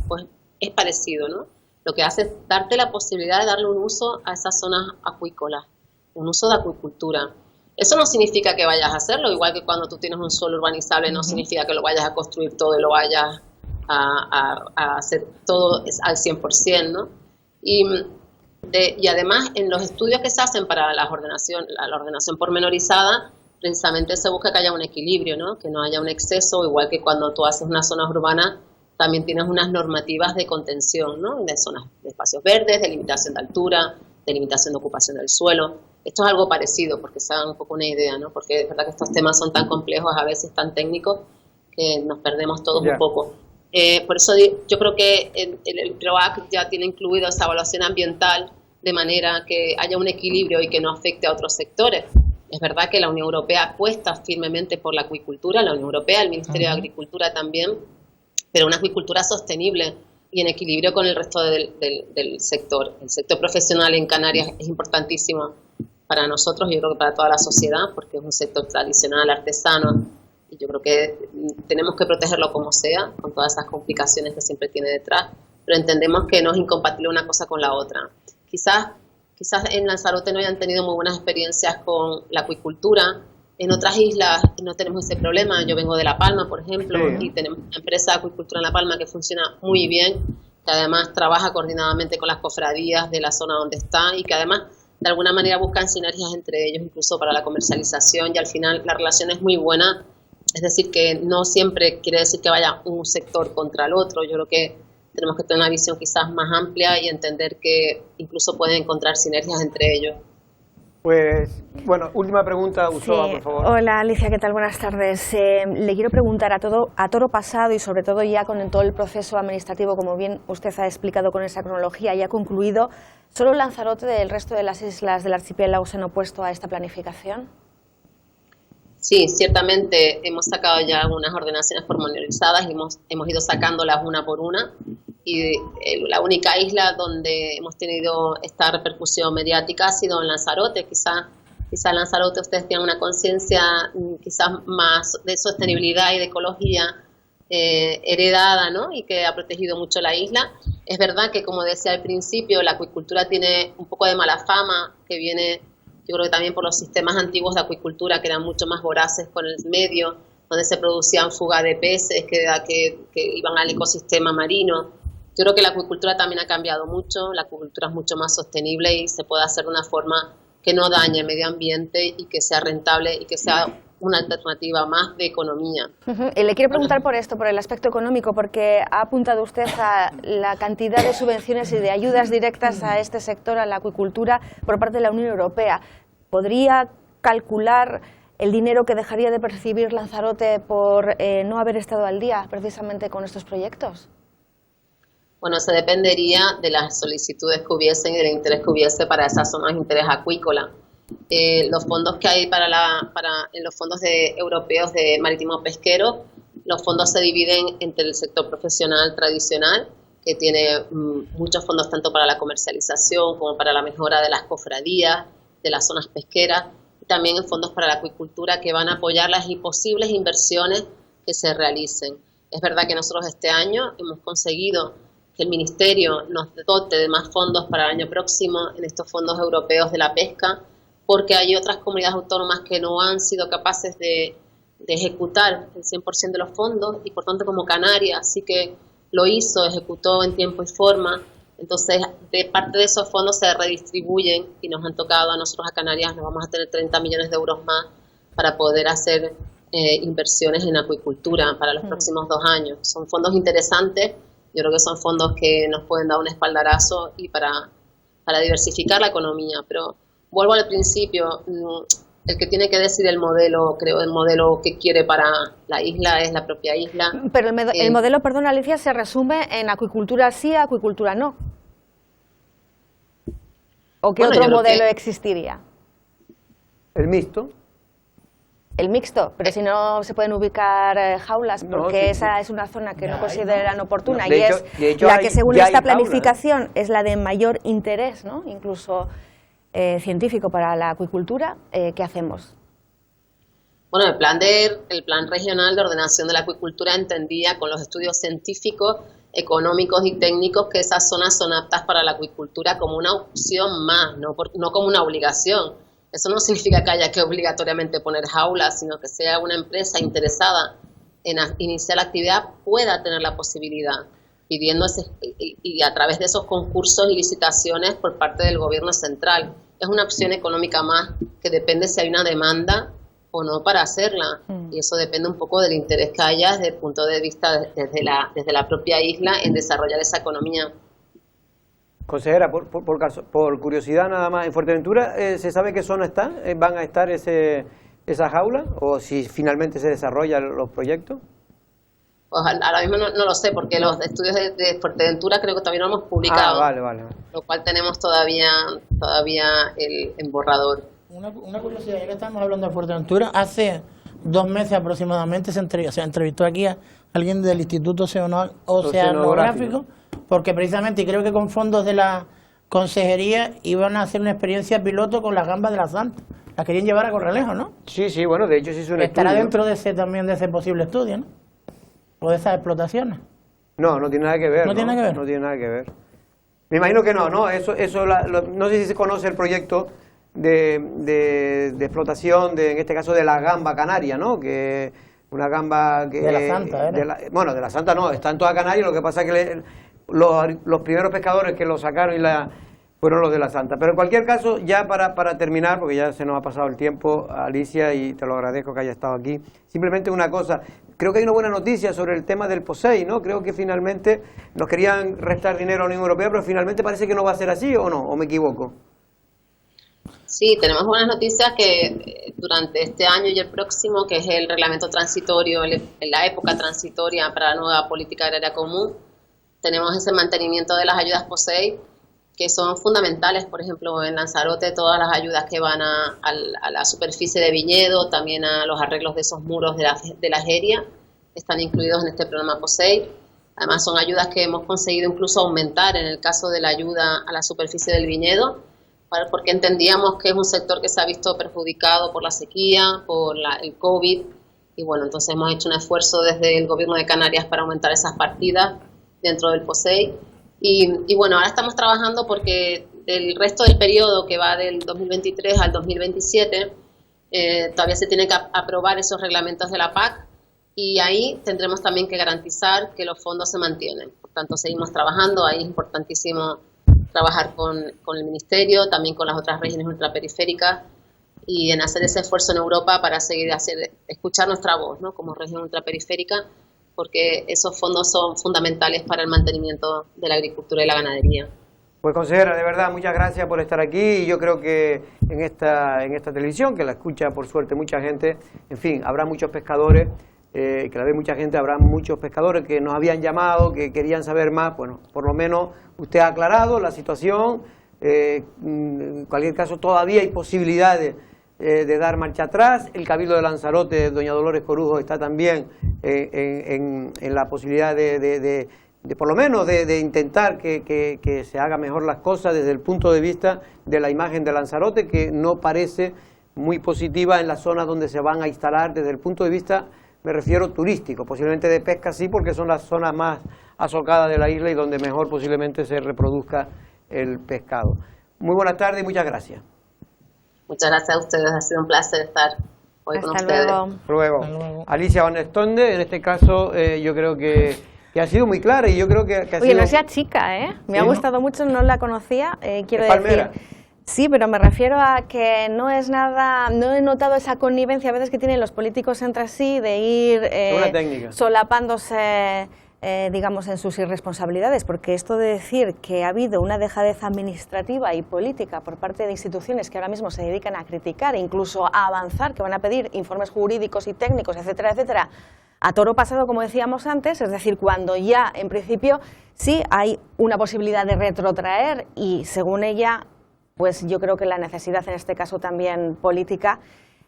[SPEAKER 4] pues es parecido, ¿no? Lo que hace es darte la posibilidad de darle un uso a esas zonas acuícolas, un uso de acuicultura. Eso no significa que vayas a hacerlo, igual que cuando tú tienes un suelo urbanizable, no significa que lo vayas a construir todo y lo vayas a hacer todo al 100%, ¿no? Y además, en los estudios que se hacen para la ordenación pormenorizada, precisamente se busca que haya un equilibrio, ¿no? Que no haya un exceso, igual que cuando tú haces unas zonas urbanas, también tienes unas normativas de contención, ¿no? De zonas de espacios verdes, de limitación de altura, de limitación de ocupación del suelo. Esto es algo parecido, porque se hagan un poco una idea, ¿no? Porque es verdad que estos temas son tan complejos, a veces tan técnicos, que nos perdemos todos un poco. Por eso yo creo que el PROAC ya tiene incluido esa evaluación ambiental de manera que haya un equilibrio y que no afecte a otros sectores. Es verdad que la Unión Europea apuesta firmemente por la acuicultura, la Unión Europea, el Ministerio de Agricultura también, pero una acuicultura sostenible y en equilibrio con el resto del sector. El sector profesional en Canarias es importantísimo para nosotros, yo creo que para toda la sociedad, porque es un sector tradicional, artesano, y yo creo que tenemos que protegerlo como sea, con todas esas complicaciones que siempre tiene detrás, pero entendemos que no es incompatible una cosa con la otra. Quizás en Lanzarote no hayan tenido muy buenas experiencias con la acuicultura. En otras islas no tenemos ese problema. Yo vengo de La Palma, por ejemplo, y tenemos una empresa de acuicultura en La Palma que funciona muy bien, que además trabaja coordinadamente con las cofradías de la zona donde está y que además de alguna manera buscan sinergias entre ellos, incluso para la comercialización, y al final la relación es muy buena. Es decir, que no siempre quiere decir que vaya un sector contra el otro. Yo creo que tenemos que tener una visión quizás más amplia y entender que incluso pueden encontrar sinergias entre ellos.
[SPEAKER 1] Pues, bueno, última pregunta, Usoa, por favor.
[SPEAKER 3] Hola, Alicia, ¿qué tal? Buenas tardes. Le quiero preguntar a toro pasado y sobre todo ya con todo el proceso administrativo, como bien usted ha explicado con esa cronología, ya concluido, ¿solo Lanzarote del resto de las islas del archipiélago se han opuesto a esta planificación?
[SPEAKER 4] Sí, ciertamente hemos sacado ya algunas ordenaciones pormenorizadas y hemos ido sacándolas una por una, y la única isla donde hemos tenido esta repercusión mediática ha sido en Lanzarote. Quizá en Lanzarote ustedes tienen una conciencia quizás más de sostenibilidad y de ecología heredada, ¿no? Y que ha protegido mucho la isla. Es verdad que, como decía al principio, la acuicultura tiene un poco de mala fama, que viene, yo creo que también por los sistemas antiguos de acuicultura, que eran mucho más voraces con el medio, donde se producían fuga de peces que iban al ecosistema marino. Yo creo que la acuicultura también ha cambiado mucho, la acuicultura es mucho más sostenible y se puede hacer de una forma que no dañe el medio ambiente y que sea rentable y que sea una alternativa más de economía.
[SPEAKER 3] Y le quiero preguntar por esto, por el aspecto económico, porque ha apuntado usted a la cantidad de subvenciones y de ayudas directas a este sector, a la acuicultura, por parte de la Unión Europea. ¿Podría calcular el dinero que dejaría de percibir Lanzarote por no haber estado al día precisamente con estos proyectos?
[SPEAKER 4] Bueno, eso dependería de las solicitudes que hubiesen y del interés que hubiese para esas zonas de interés acuícola. Los fondos que hay en los fondos europeos de marítimo pesquero, los fondos se dividen entre el sector profesional tradicional, que tiene muchos fondos tanto para la comercialización como para la mejora de las cofradías, de las zonas pesqueras, y también en fondos para la acuicultura que van a apoyar las posibles inversiones que se realicen. Es verdad que nosotros este año hemos conseguido que el Ministerio nos dote de más fondos para el año próximo en estos fondos europeos de la pesca, porque hay otras comunidades autónomas que no han sido capaces de ejecutar el 100% de los fondos, y por tanto como Canarias sí que lo hizo, ejecutó en tiempo y forma. Entonces, de parte de esos fondos se redistribuyen y nos han tocado a nosotros, a Canarias, nos vamos a tener 30 millones de euros más para poder hacer inversiones en acuicultura para los próximos 2 años. Son fondos interesantes, yo creo que son fondos que nos pueden dar un espaldarazo y para diversificar la economía. Pero vuelvo al principio, el que tiene que decidir el modelo, creo, el modelo que quiere para la isla es la propia isla.
[SPEAKER 3] Pero el modelo, perdón, Alicia, se resume en acuicultura sí, acuicultura no. ¿O qué otro modelo existiría?
[SPEAKER 1] El mixto.
[SPEAKER 3] El mixto, pero si no se pueden ubicar jaulas, porque esa es una zona que no consideran oportuna, y es la que según esta planificación es la de mayor interés, ¿no? Incluso científico para la acuicultura. ¿Qué hacemos?
[SPEAKER 4] Bueno, el plan regional de ordenación de la acuicultura entendía con los estudios científicos, económicos y técnicos que esas zonas son aptas para la acuicultura como una opción más, no como una obligación. Eso no significa que haya que obligatoriamente poner jaulas, sino que sea una empresa interesada en iniciar la actividad pueda tener la posibilidad, pidiendo y a través de esos concursos y licitaciones por parte del gobierno central. Es una opción económica más que depende si hay una demanda o no para hacerla. Y eso depende un poco del interés que haya desde el punto de vista desde la propia isla en desarrollar esa economía.
[SPEAKER 1] Consejera, por curiosidad nada más, ¿en Fuerteventura se sabe qué zona están? ¿Van a estar esa jaula? ¿O si finalmente se desarrollan los proyectos?
[SPEAKER 4] Pues ahora mismo no lo sé, porque los estudios de Fuerteventura creo que todavía no hemos publicado.
[SPEAKER 1] Vale.
[SPEAKER 4] Lo cual tenemos todavía el borrador.
[SPEAKER 2] Una curiosidad, ya que estamos hablando de Fuerteventura, hace 2 meses aproximadamente se entrevistó aquí a alguien del Instituto Oceanográfico, porque precisamente, y creo que con fondos de la consejería, iban a hacer una experiencia piloto con las gambas de la Santa. Las querían llevar a Corralejo, ¿no?
[SPEAKER 1] Sí, bueno, de hecho sí es un
[SPEAKER 2] Estará
[SPEAKER 1] estudio.
[SPEAKER 2] dentro también de ese posible estudio, ¿no? O de esas explotaciones.
[SPEAKER 1] No tiene nada que ver.
[SPEAKER 2] No tiene nada que ver.
[SPEAKER 1] No tiene nada que ver. Me imagino que no. No sé si se conoce el proyecto de explotación, en este caso de la gamba canaria, ¿no? Que una gamba que...
[SPEAKER 2] De la Santa, ¿eh?
[SPEAKER 1] De la Santa no, está en toda Canarias, lo que pasa es que los primeros pescadores que lo sacaron fueron los de la Santa. Pero en cualquier caso, ya para terminar, porque ya se nos ha pasado el tiempo, Alicia, y te lo agradezco que haya estado aquí, simplemente una cosa, creo que hay una buena noticia sobre el tema del POSEI, ¿no? Creo que finalmente nos querían restar dinero a la Unión Europea, pero finalmente parece que no va a ser así, ¿o no? ¿O me equivoco?
[SPEAKER 4] Sí, tenemos buenas noticias que durante este año y el próximo, que es el reglamento transitorio, en la época transitoria para la nueva política agraria común, tenemos ese mantenimiento de las ayudas POSEI, que son fundamentales. Por ejemplo, en Lanzarote, todas las ayudas que van a la superficie de viñedo, también a los arreglos de esos muros de la jeria, están incluidos en este programa POSEI. Además, son ayudas que hemos conseguido incluso aumentar en el caso de la ayuda a la superficie del viñedo, porque entendíamos que es un sector que se ha visto perjudicado por la sequía, por el COVID, y bueno, entonces hemos hecho un esfuerzo desde el Gobierno de Canarias para aumentar esas partidas dentro del POSEI. Y bueno, ahora estamos trabajando porque el resto del periodo, que va del 2023 al 2027, todavía se tienen que aprobar esos reglamentos de la PAC, y ahí tendremos también que garantizar que los fondos se mantienen. Por tanto, seguimos trabajando. Ahí es importantísimo trabajar con el Ministerio, también con las otras regiones ultraperiféricas, y en hacer ese esfuerzo en Europa para seguir escuchar nuestra voz, ¿no? Como región ultraperiférica, porque esos fondos son fundamentales para el mantenimiento de la agricultura y la ganadería.
[SPEAKER 1] Pues consejera, de verdad, muchas gracias por estar aquí, y yo creo que en esta televisión, que la escucha por suerte mucha gente, en fin, habrá muchos pescadores, que la ve mucha gente, habrá muchos pescadores que nos habían llamado, que querían saber más. Bueno, por lo menos usted ha aclarado la situación, en cualquier caso todavía hay posibilidades de dar marcha atrás. El Cabildo de Lanzarote, doña Dolores Corujo, está también en la posibilidad de por lo menos de intentar que se haga mejor las cosas desde el punto de vista de la imagen de Lanzarote, que no parece muy positiva en las zonas donde se van a instalar desde el punto de vista, me refiero, turístico. Posiblemente de pesca sí, porque son las zonas más azocadas de la isla y donde mejor posiblemente se reproduzca el pescado. Muy buenas tardes y muchas gracias.
[SPEAKER 4] Muchas gracias a ustedes, ha sido un placer estar hoy con ustedes.
[SPEAKER 1] Hasta luego. Alicia Van Estonde, en este caso yo creo que ha sido muy clara, y yo creo que ha sido...
[SPEAKER 3] Oye, no sea chica, ¿eh? Me ha gustado mucho, no la conocía, quiero decir...
[SPEAKER 1] Palmera.
[SPEAKER 3] Sí, pero me refiero a que no es nada, no he notado esa connivencia a veces que tienen los políticos entre sí de ir solapándose, digamos, en sus irresponsabilidades, porque esto de decir que ha habido una dejadez administrativa y política por parte de instituciones que ahora mismo se dedican a criticar, incluso a avanzar, que van a pedir informes jurídicos y técnicos, etcétera, etcétera, a toro pasado, como decíamos antes, es decir, cuando ya, en principio, sí hay una posibilidad de retrotraer y, según ella, pues yo creo que la necesidad, en este caso también política,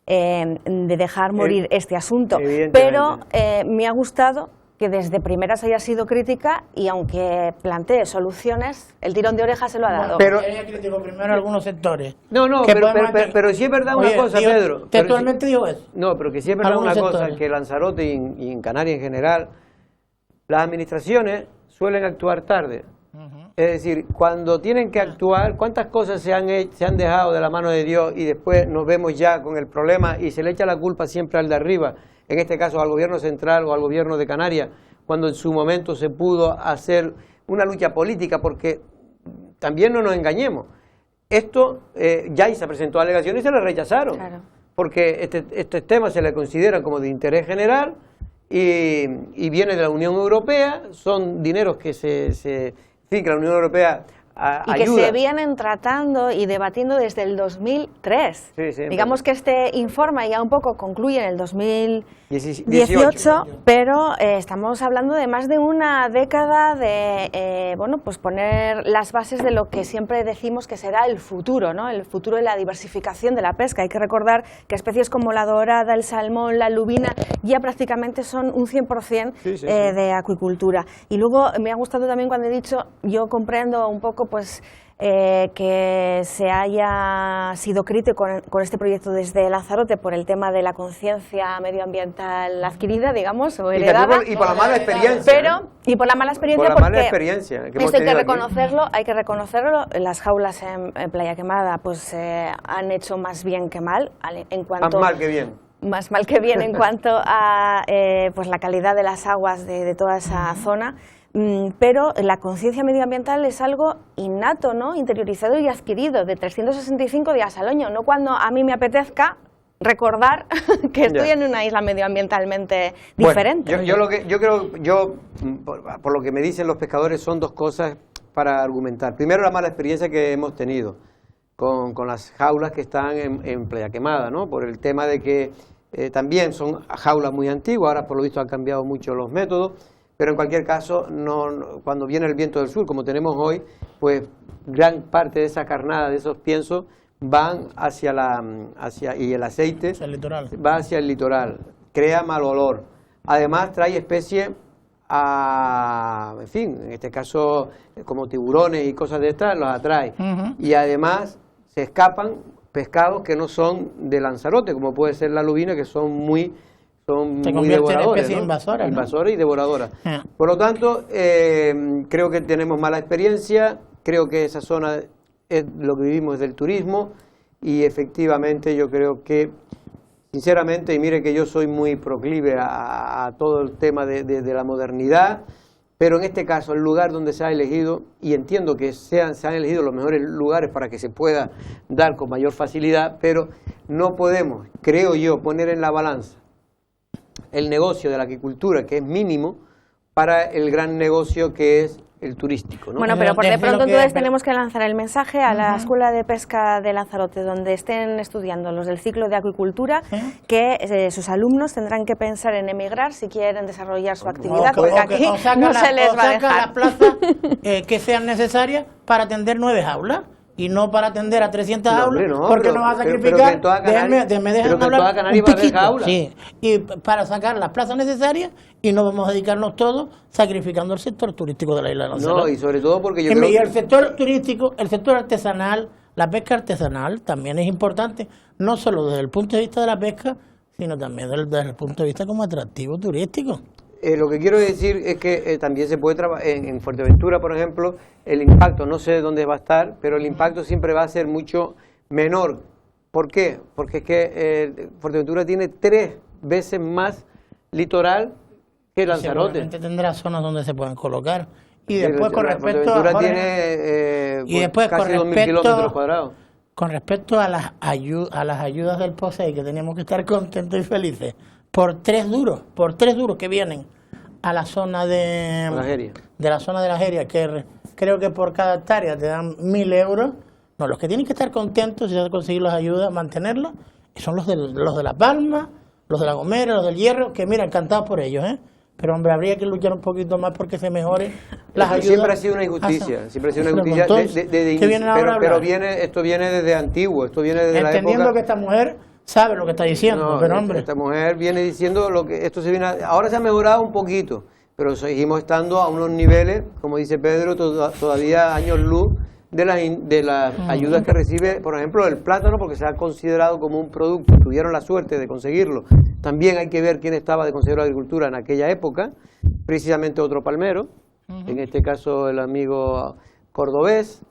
[SPEAKER 3] de dejar morir este asunto. Pero me ha gustado que desde primeras haya sido crítica, y aunque plantee soluciones, el tirón de orejas se lo ha dado.
[SPEAKER 2] Pero ella criticó primero algunos sectores.
[SPEAKER 1] No, pero sí es verdad una cosa, Pedro.
[SPEAKER 2] Textualmente digo eso.
[SPEAKER 1] No, pero que sí es verdad una cosa, que Lanzarote y en Canarias en general, las administraciones suelen actuar tarde. Es decir, cuando tienen que actuar, ¿cuántas cosas se han dejado de la mano de Dios y después nos vemos ya con el problema y se le echa la culpa siempre al de arriba, en este caso al gobierno central o al gobierno de Canarias, cuando en su momento se pudo hacer una lucha política? Porque también no nos engañemos, esto ya se presentó alegaciones y se le rechazaron.
[SPEAKER 3] Claro.
[SPEAKER 1] porque estos temas se le consideran como de interés general y viene de la Unión Europea, son dineros que que la Unión Europea
[SPEAKER 3] y que se vienen tratando y debatiendo desde el 2003.
[SPEAKER 1] Sí,
[SPEAKER 3] digamos que este informe ya un poco concluye en el 2018, pero estamos hablando de más de una década de bueno, pues poner las bases de lo que siempre decimos que será el futuro, ¿no? El futuro de la diversificación de la pesca. Hay que recordar que especies como la dorada, el salmón, la lubina ya prácticamente son un 100% de acuicultura. Y luego me ha gustado también cuando he dicho, yo comprendo un poco pues que se haya sido crítico con este proyecto desde Lanzarote por el tema de la conciencia medioambiental adquirida, digamos, o heredada.
[SPEAKER 1] Y por la mala experiencia.
[SPEAKER 3] Y por la mala experiencia,
[SPEAKER 1] por la mala experiencia que
[SPEAKER 3] esto hay que reconocerlo, las jaulas en Playa Quemada pues han hecho más bien que mal, en cuanto...
[SPEAKER 1] Más mal que bien.
[SPEAKER 3] Más mal que bien en cuanto a pues la calidad de las aguas de toda esa zona. Pero la conciencia medioambiental es algo innato, ¿no? Interiorizado y adquirido de 365 días al año, no cuando a mí me apetezca recordar que estoy en una isla medioambientalmente diferente.
[SPEAKER 1] Bueno, yo por lo que me dicen los pescadores son dos cosas para argumentar. Primero, la mala experiencia que hemos tenido con las jaulas que están en Playa Quemada, ¿no? Por el tema de que también son jaulas muy antiguas, ahora por lo visto han cambiado mucho los métodos. Pero en cualquier caso, cuando viene el viento del sur, como tenemos hoy, pues gran parte de esa carnada, de esos piensos, van y el aceite va hacia el litoral, crea mal olor. Además trae especies, en fin, en este caso como tiburones y cosas de estas, los atrae. Y además se escapan pescados que no son de Lanzarote, como puede ser la lubina, que son muy devoradores, ¿no? Invasoras y devoradoras. Por lo tanto, creo que tenemos mala experiencia, creo que esa zona es lo que vivimos del turismo y efectivamente yo creo que, sinceramente, y mire que yo soy muy proclive a todo el tema de la modernidad, pero en este caso el lugar donde se ha elegido, y entiendo que se han elegido los mejores lugares para que se pueda dar con mayor facilidad, pero no podemos, creo yo, poner en la balanza el negocio de la aquicultura, que es mínimo, para el gran negocio que es el turístico, ¿no?
[SPEAKER 3] Bueno, pero por de pronto entonces tenemos que lanzar el mensaje a la Escuela de Pesca de Lanzarote, donde estén estudiando los del ciclo de acuicultura, que sus alumnos tendrán que pensar en emigrar si quieren desarrollar su actividad, porque aquí no se les va a dejar.
[SPEAKER 2] las plazas que sean necesarias para atender 9 jaulas. Y no para atender a 300 jaulas, porque nos va a sacrificar. Déjame hablar un piquito. Sí, y para sacar las plazas necesarias y no vamos a dedicarnos todos sacrificando el sector turístico de la isla de Lanzarote.
[SPEAKER 1] No, y sobre todo porque yo
[SPEAKER 2] creo que el sector turístico, el sector artesanal, la pesca artesanal también es importante, no solo desde el punto de vista de la pesca, sino también desde el punto de vista como atractivo turístico.
[SPEAKER 1] Lo que quiero decir es que también se puede trabajar en Fuerteventura, por ejemplo, el impacto, no sé dónde va a estar, pero el impacto siempre va a ser mucho menor. ¿Por qué? Porque es que Fuerteventura tiene 3 veces más litoral que Lanzarote.
[SPEAKER 2] Seguramente tendrá zonas donde se pueden colocar. Y después con respecto
[SPEAKER 1] a tiene casi 2.000 kilómetros cuadrados.
[SPEAKER 2] Con respecto a las ayudas del POSEI, que teníamos que estar contentos y felices, por 3 duros que vienen a la zona de la zona de la Jeria, que creo que por cada hectárea te dan 1.000 euros. No, los que tienen que estar contentos y conseguir las ayudas, mantenerlas, son los de La Palma, los de La Gomera, los del Hierro, que mira, encantados por ellos, pero hombre, habría que luchar un poquito más porque se mejoren las ayudas.
[SPEAKER 1] Siempre ha sido una injusticia, pero esto viene desde antiguo, esto viene desde la época.
[SPEAKER 2] Entendiendo que esta mujer sabe lo que está diciendo, pero hombre.
[SPEAKER 1] Esta mujer viene diciendo ahora se ha mejorado un poquito, pero seguimos estando a unos niveles, como dice Pedro, todavía años luz de las ayudas que recibe, por ejemplo, el plátano, porque se ha considerado como un producto, tuvieron la suerte de conseguirlo. También hay que ver quién estaba de consejero de Agricultura en aquella época, precisamente otro palmero, en este caso el amigo cordobés,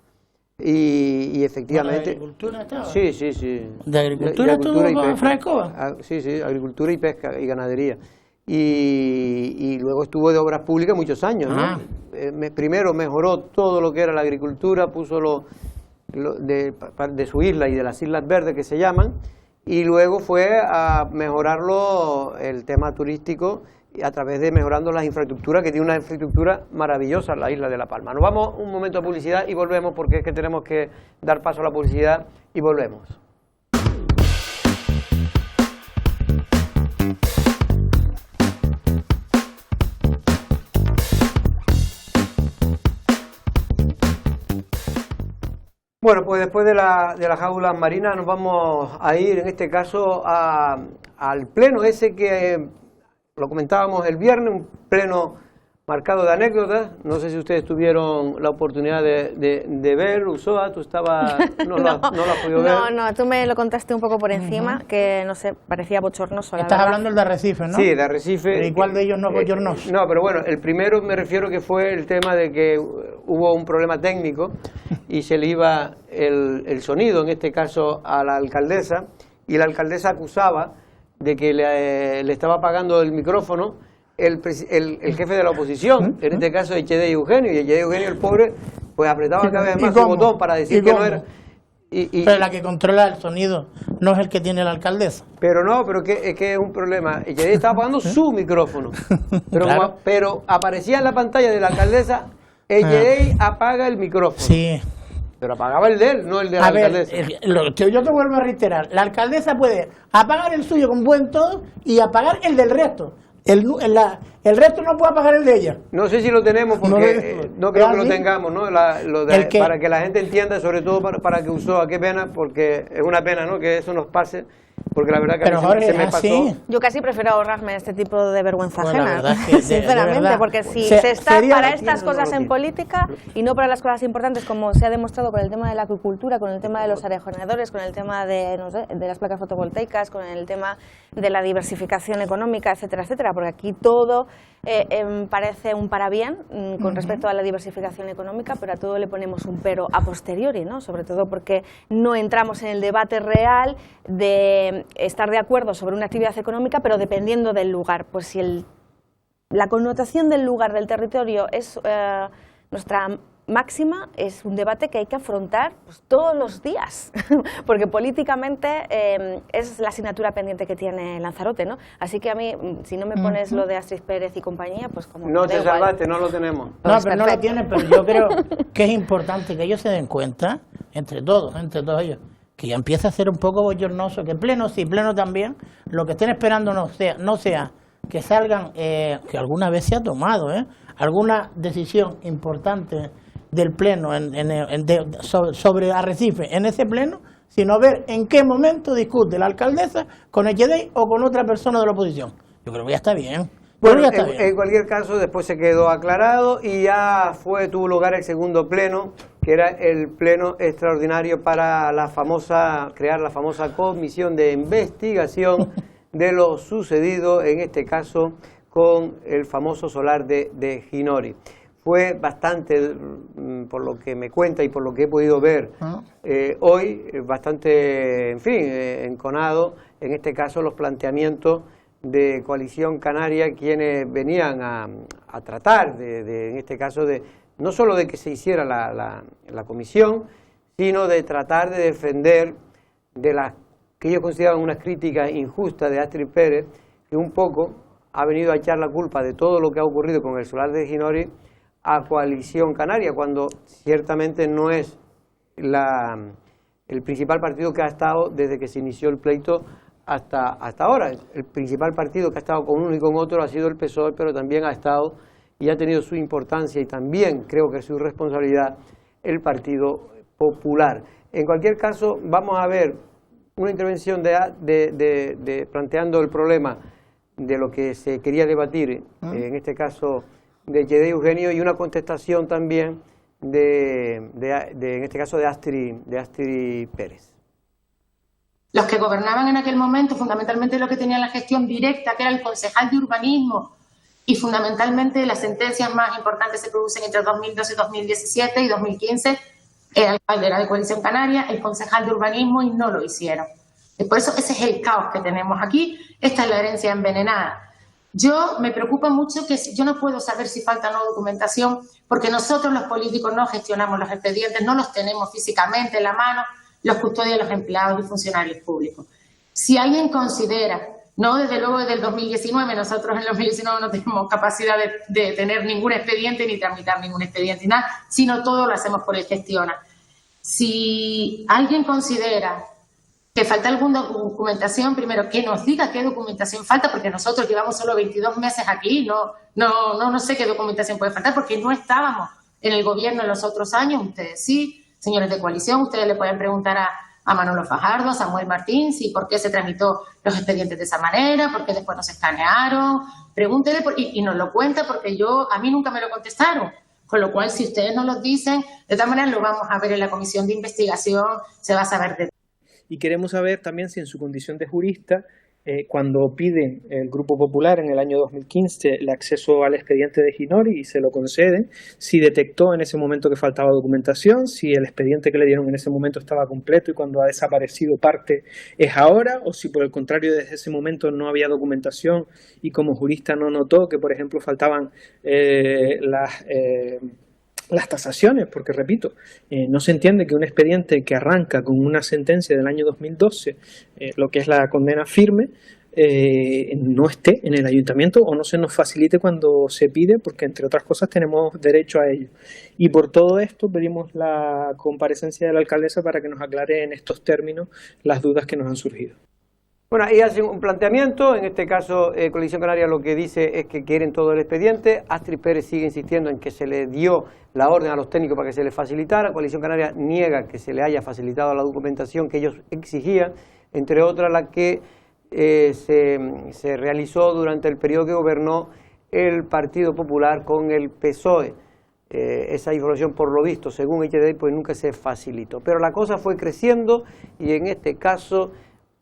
[SPEAKER 1] y efectivamente...
[SPEAKER 2] ¿De agricultura estaba?
[SPEAKER 1] Sí.
[SPEAKER 2] ¿De agricultura estuvo Francoa?
[SPEAKER 1] Sí, agricultura y pesca y ganadería. Y luego estuvo de obras públicas muchos años, ¿no? Primero mejoró todo lo que era la agricultura, puso de su isla y de las Islas Verdes que se llaman, y luego fue a mejorarlo el tema turístico a través de mejorando las infraestructuras, que tiene una infraestructura maravillosa la isla de La Palma. Nos vamos un momento a publicidad y volvemos, porque es que tenemos que dar paso a la publicidad y volvemos. Bueno, pues después de las jaulas marinas nos vamos a ir, en este caso, al pleno ese que lo comentábamos el viernes, un pleno marcado de anécdotas. No sé si ustedes tuvieron la oportunidad de ver, Usoa, tú estabas, no lo has podido ver.
[SPEAKER 3] No, tú me lo contaste un poco por encima, que no sé, parecía bochornoso.
[SPEAKER 2] Estás hablando del de Arrecife, ¿no?
[SPEAKER 1] Sí, de Arrecife.
[SPEAKER 2] ¿Y cuál de ellos no es bochornoso?
[SPEAKER 1] No, pero bueno, el primero me refiero que fue el tema de que hubo un problema técnico y se le iba el sonido, en este caso a la alcaldesa, y la alcaldesa acusaba de que le estaba apagando el micrófono el jefe de la oposición, en este caso Echede Eugenio, y Echede Eugenio, el pobre, pues apretaba cada vez más su botón para decir que no era.
[SPEAKER 2] Pero la que controla el sonido no es el que tiene la alcaldesa.
[SPEAKER 1] Pero no, pero es que es un problema. Echede estaba apagando su micrófono, pero,
[SPEAKER 2] claro,
[SPEAKER 1] pero aparecía en la pantalla de la alcaldesa, Echede apaga el micrófono.
[SPEAKER 2] Sí.
[SPEAKER 1] Pero apagaba el de él, no el de la alcaldesa.
[SPEAKER 2] Yo te vuelvo a reiterar, la alcaldesa puede apagar el suyo con buen todo y apagar el del resto. El resto no puede apagar el de ella.
[SPEAKER 1] No sé si lo tenemos, porque no creo que lo tengamos, ¿no? Para que la gente entienda, sobre todo para que Usoa, qué pena, porque es una pena, ¿no?, que eso nos pase, porque la verdad que a mí se me pasó.
[SPEAKER 3] Yo casi prefiero ahorrarme este tipo de vergüenza ajena,
[SPEAKER 2] que
[SPEAKER 3] sinceramente, porque si se está para estas cosas en política y no para las cosas importantes, como se ha demostrado con el tema de la acuicultura, con el tema de los aerogeneradores, con el tema de, no sé, de las placas fotovoltaicas, con el tema de la diversificación económica, etcétera, etcétera, porque aquí todo parece un parabién con respecto a la diversificación económica, pero a todo le ponemos un pero a posteriori, ¿no? Sobre todo porque no entramos en el debate real de estar de acuerdo sobre una actividad económica, pero dependiendo del lugar. Pues si la connotación del lugar, del territorio, es nuestra máxima, es un debate que hay que afrontar pues todos los días, porque políticamente es la asignatura pendiente que tiene Lanzarote, ¿no? Así que a mí, si no me pones lo de Astrid Pérez y compañía, pues como...
[SPEAKER 1] No te salvaste, no lo tenemos.
[SPEAKER 2] No, pero no lo tienen, pero yo creo que es importante que ellos se den cuenta, entre todos ellos, que ya empieza a ser un poco bochornoso, que pleno sí, pleno también, lo que estén esperando no sea que salgan, que alguna vez se ha tomado, alguna decisión importante del pleno sobre Arrecife en ese pleno, sino ver en qué momento discute la alcaldesa con Echede o con otra persona de la oposición. Yo creo que ya está bien.
[SPEAKER 1] Bueno, en cualquier caso, después se quedó aclarado y ya tuvo lugar el segundo pleno, que era el pleno extraordinario para crear la famosa comisión de investigación de lo sucedido, en este caso, con el famoso solar de Ginori. Fue bastante, por lo que me cuenta y por lo que he podido ver hoy, bastante, en fin, enconado, en este caso, los planteamientos de Coalición Canaria, quienes venían a tratar, en este caso, no solo de que se hiciera la comisión, sino de tratar de defender de las que ellos consideraban unas críticas injustas de Astrid Pérez, que un poco ha venido a echar la culpa de todo lo que ha ocurrido con el solar de Ginori a Coalición Canaria, cuando ciertamente no es el principal partido que ha estado desde que se inició el pleito hasta ahora. El principal partido que ha estado con uno y con otro ha sido el PSOE, pero también ha estado y ha tenido su importancia y también creo que su responsabilidad el Partido Popular. En cualquier caso, vamos a ver una intervención planteando el problema de lo que se quería debatir, en este caso de Echede Eugenio, y una contestación también en este caso de Astrid Pérez.
[SPEAKER 5] Los que gobernaban en aquel momento, fundamentalmente lo que tenían la gestión directa, que era el concejal de urbanismo, y fundamentalmente las sentencias más importantes se producen entre 2012, 2017 y 2015, el alcalde era de Coalición Canaria, el concejal de urbanismo, y no lo hicieron. Y por eso ese es el caos que tenemos aquí, esta es la herencia envenenada. Yo me preocupa mucho que yo no puedo saber si falta o no documentación, porque nosotros los políticos no gestionamos los expedientes, no los tenemos físicamente en la mano, los custodian los empleados y funcionarios públicos. Si alguien considera, no desde luego desde el 2019, nosotros en el 2019 no tenemos capacidad de tener ningún expediente ni tramitar ningún expediente, nada, sino todo lo hacemos por el Gestiona. Si alguien considera que falta alguna documentación, primero que nos diga qué documentación falta, porque nosotros llevamos solo 22 meses aquí, no sé qué documentación puede faltar, porque no estábamos en el gobierno en los otros años. Ustedes sí, señores de coalición, ustedes le pueden preguntar a Manolo Fajardo, a Samuel Martín, si por qué se tramitó los expedientes de esa manera, por qué después no se escanearon. Pregúntele y nos lo cuenta, porque a mí nunca me lo contestaron. Con lo cual, si ustedes nos lo dicen, de todas maneras lo vamos a ver en la comisión de investigación, se va a saber de.
[SPEAKER 6] Y queremos saber también si en su condición de jurista, cuando piden el Grupo Popular en el año 2015 el acceso al expediente de Ginori y se lo conceden, si detectó en ese momento que faltaba documentación, si el expediente que le dieron en ese momento estaba completo y cuando ha desaparecido parte es ahora, o si por el contrario desde ese momento no había documentación y como jurista no notó que, por ejemplo, faltaban las tasaciones, porque repito, no se entiende que un expediente que arranca con una sentencia del año 2012, lo que es la condena firme, no esté en el ayuntamiento o no se nos facilite cuando se pide, porque entre otras cosas tenemos derecho a ello. Y por todo esto pedimos la comparecencia de la alcaldesa para que nos aclare en estos términos las dudas que nos han surgido.
[SPEAKER 1] Bueno, ahí hacen un planteamiento, en este caso Coalición Canaria lo que dice es que quieren todo el expediente. Astrid Pérez sigue insistiendo en que se le dio la orden a los técnicos para que se les facilitara. Coalición Canaria niega que se le haya facilitado la documentación que ellos exigían, entre otras la que se realizó durante el periodo que gobernó el Partido Popular con el PSOE. Esa información, por lo visto, según HDI, pues nunca se facilitó. Pero la cosa fue creciendo y en este caso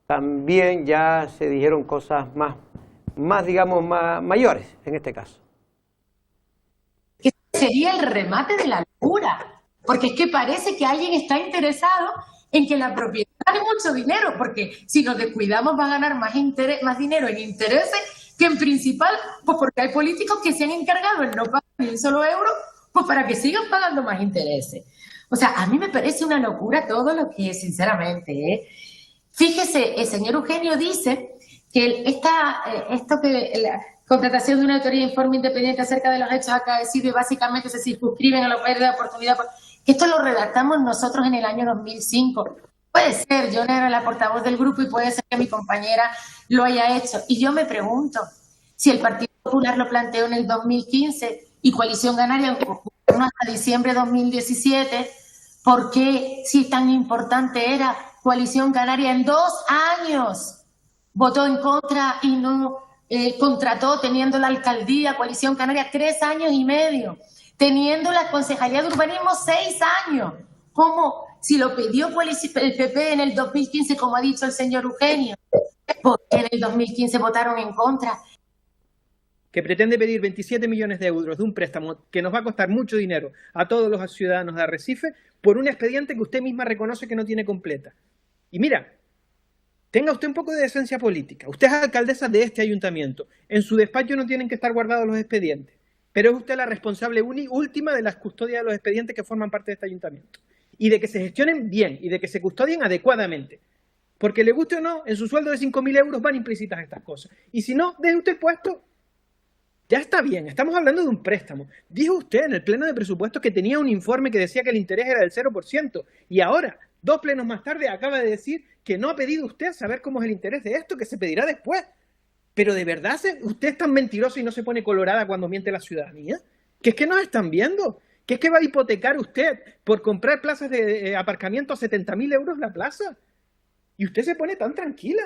[SPEAKER 1] también ya se dijeron cosas más digamos, más mayores en este caso.
[SPEAKER 5] Que sería el remate de la locura, porque es que parece que alguien está interesado en que la propiedad gane mucho dinero, porque si nos descuidamos va a ganar más dinero en intereses que en principal, pues porque hay políticos que se han encargado en no pagar ni un solo euro, pues para que sigan pagando más intereses. O sea, a mí me parece una locura todo lo que es, sinceramente, Fíjese, el señor Eugenio dice que la contratación de una autoría de informe independiente acerca de los hechos acaecidos y básicamente se circunscriben a la pérdida de oportunidad, que esto lo redactamos nosotros en el año 2005. Puede ser, yo no era la portavoz del grupo y puede ser que mi compañera lo haya hecho. Y yo me pregunto, si el Partido Popular lo planteó en el 2015 y Coalición Canaria hasta diciembre de 2017, ¿por qué, si tan importante era, Coalición Canaria en 2 años votó en contra y no contrató, teniendo la alcaldía Coalición Canaria 3 años y medio, teniendo la Concejalía de Urbanismo 6 años? ¿Cómo? Si lo pidió el PP en el 2015, como ha dicho el señor Eugenio, ¿por qué en el 2015 votaron en contra?
[SPEAKER 6] Que pretende pedir 27 millones de euros de un préstamo que nos va a costar mucho dinero a todos los ciudadanos de Arrecife por un expediente que usted misma reconoce que no tiene completa. Y mira, tenga usted un poco de decencia política. Usted es alcaldesa de este ayuntamiento. En su despacho no tienen que estar guardados los expedientes, pero es usted la responsable última de las custodias de los expedientes que forman parte de este ayuntamiento. Y de que se gestionen bien y de que se custodien adecuadamente. Porque le guste o no, en su sueldo de 5.000 euros van implícitas estas cosas. Y si no, deje usted el puesto. Ya está bien, estamos hablando de un préstamo. Dijo usted en el pleno de presupuestos que tenía un informe que decía que el interés era del 0%. Y ahora, 2 plenos más tarde, acaba de decir que no ha pedido usted saber cómo es el interés de esto, que se pedirá después. Pero ¿de verdad usted es tan mentiroso y no se pone colorada cuando miente a la ciudadanía? ¿Que es que nos están viendo? ¿Que es que va a hipotecar usted por comprar plazas de aparcamiento a 70.000 euros la plaza? Y usted se pone tan tranquila.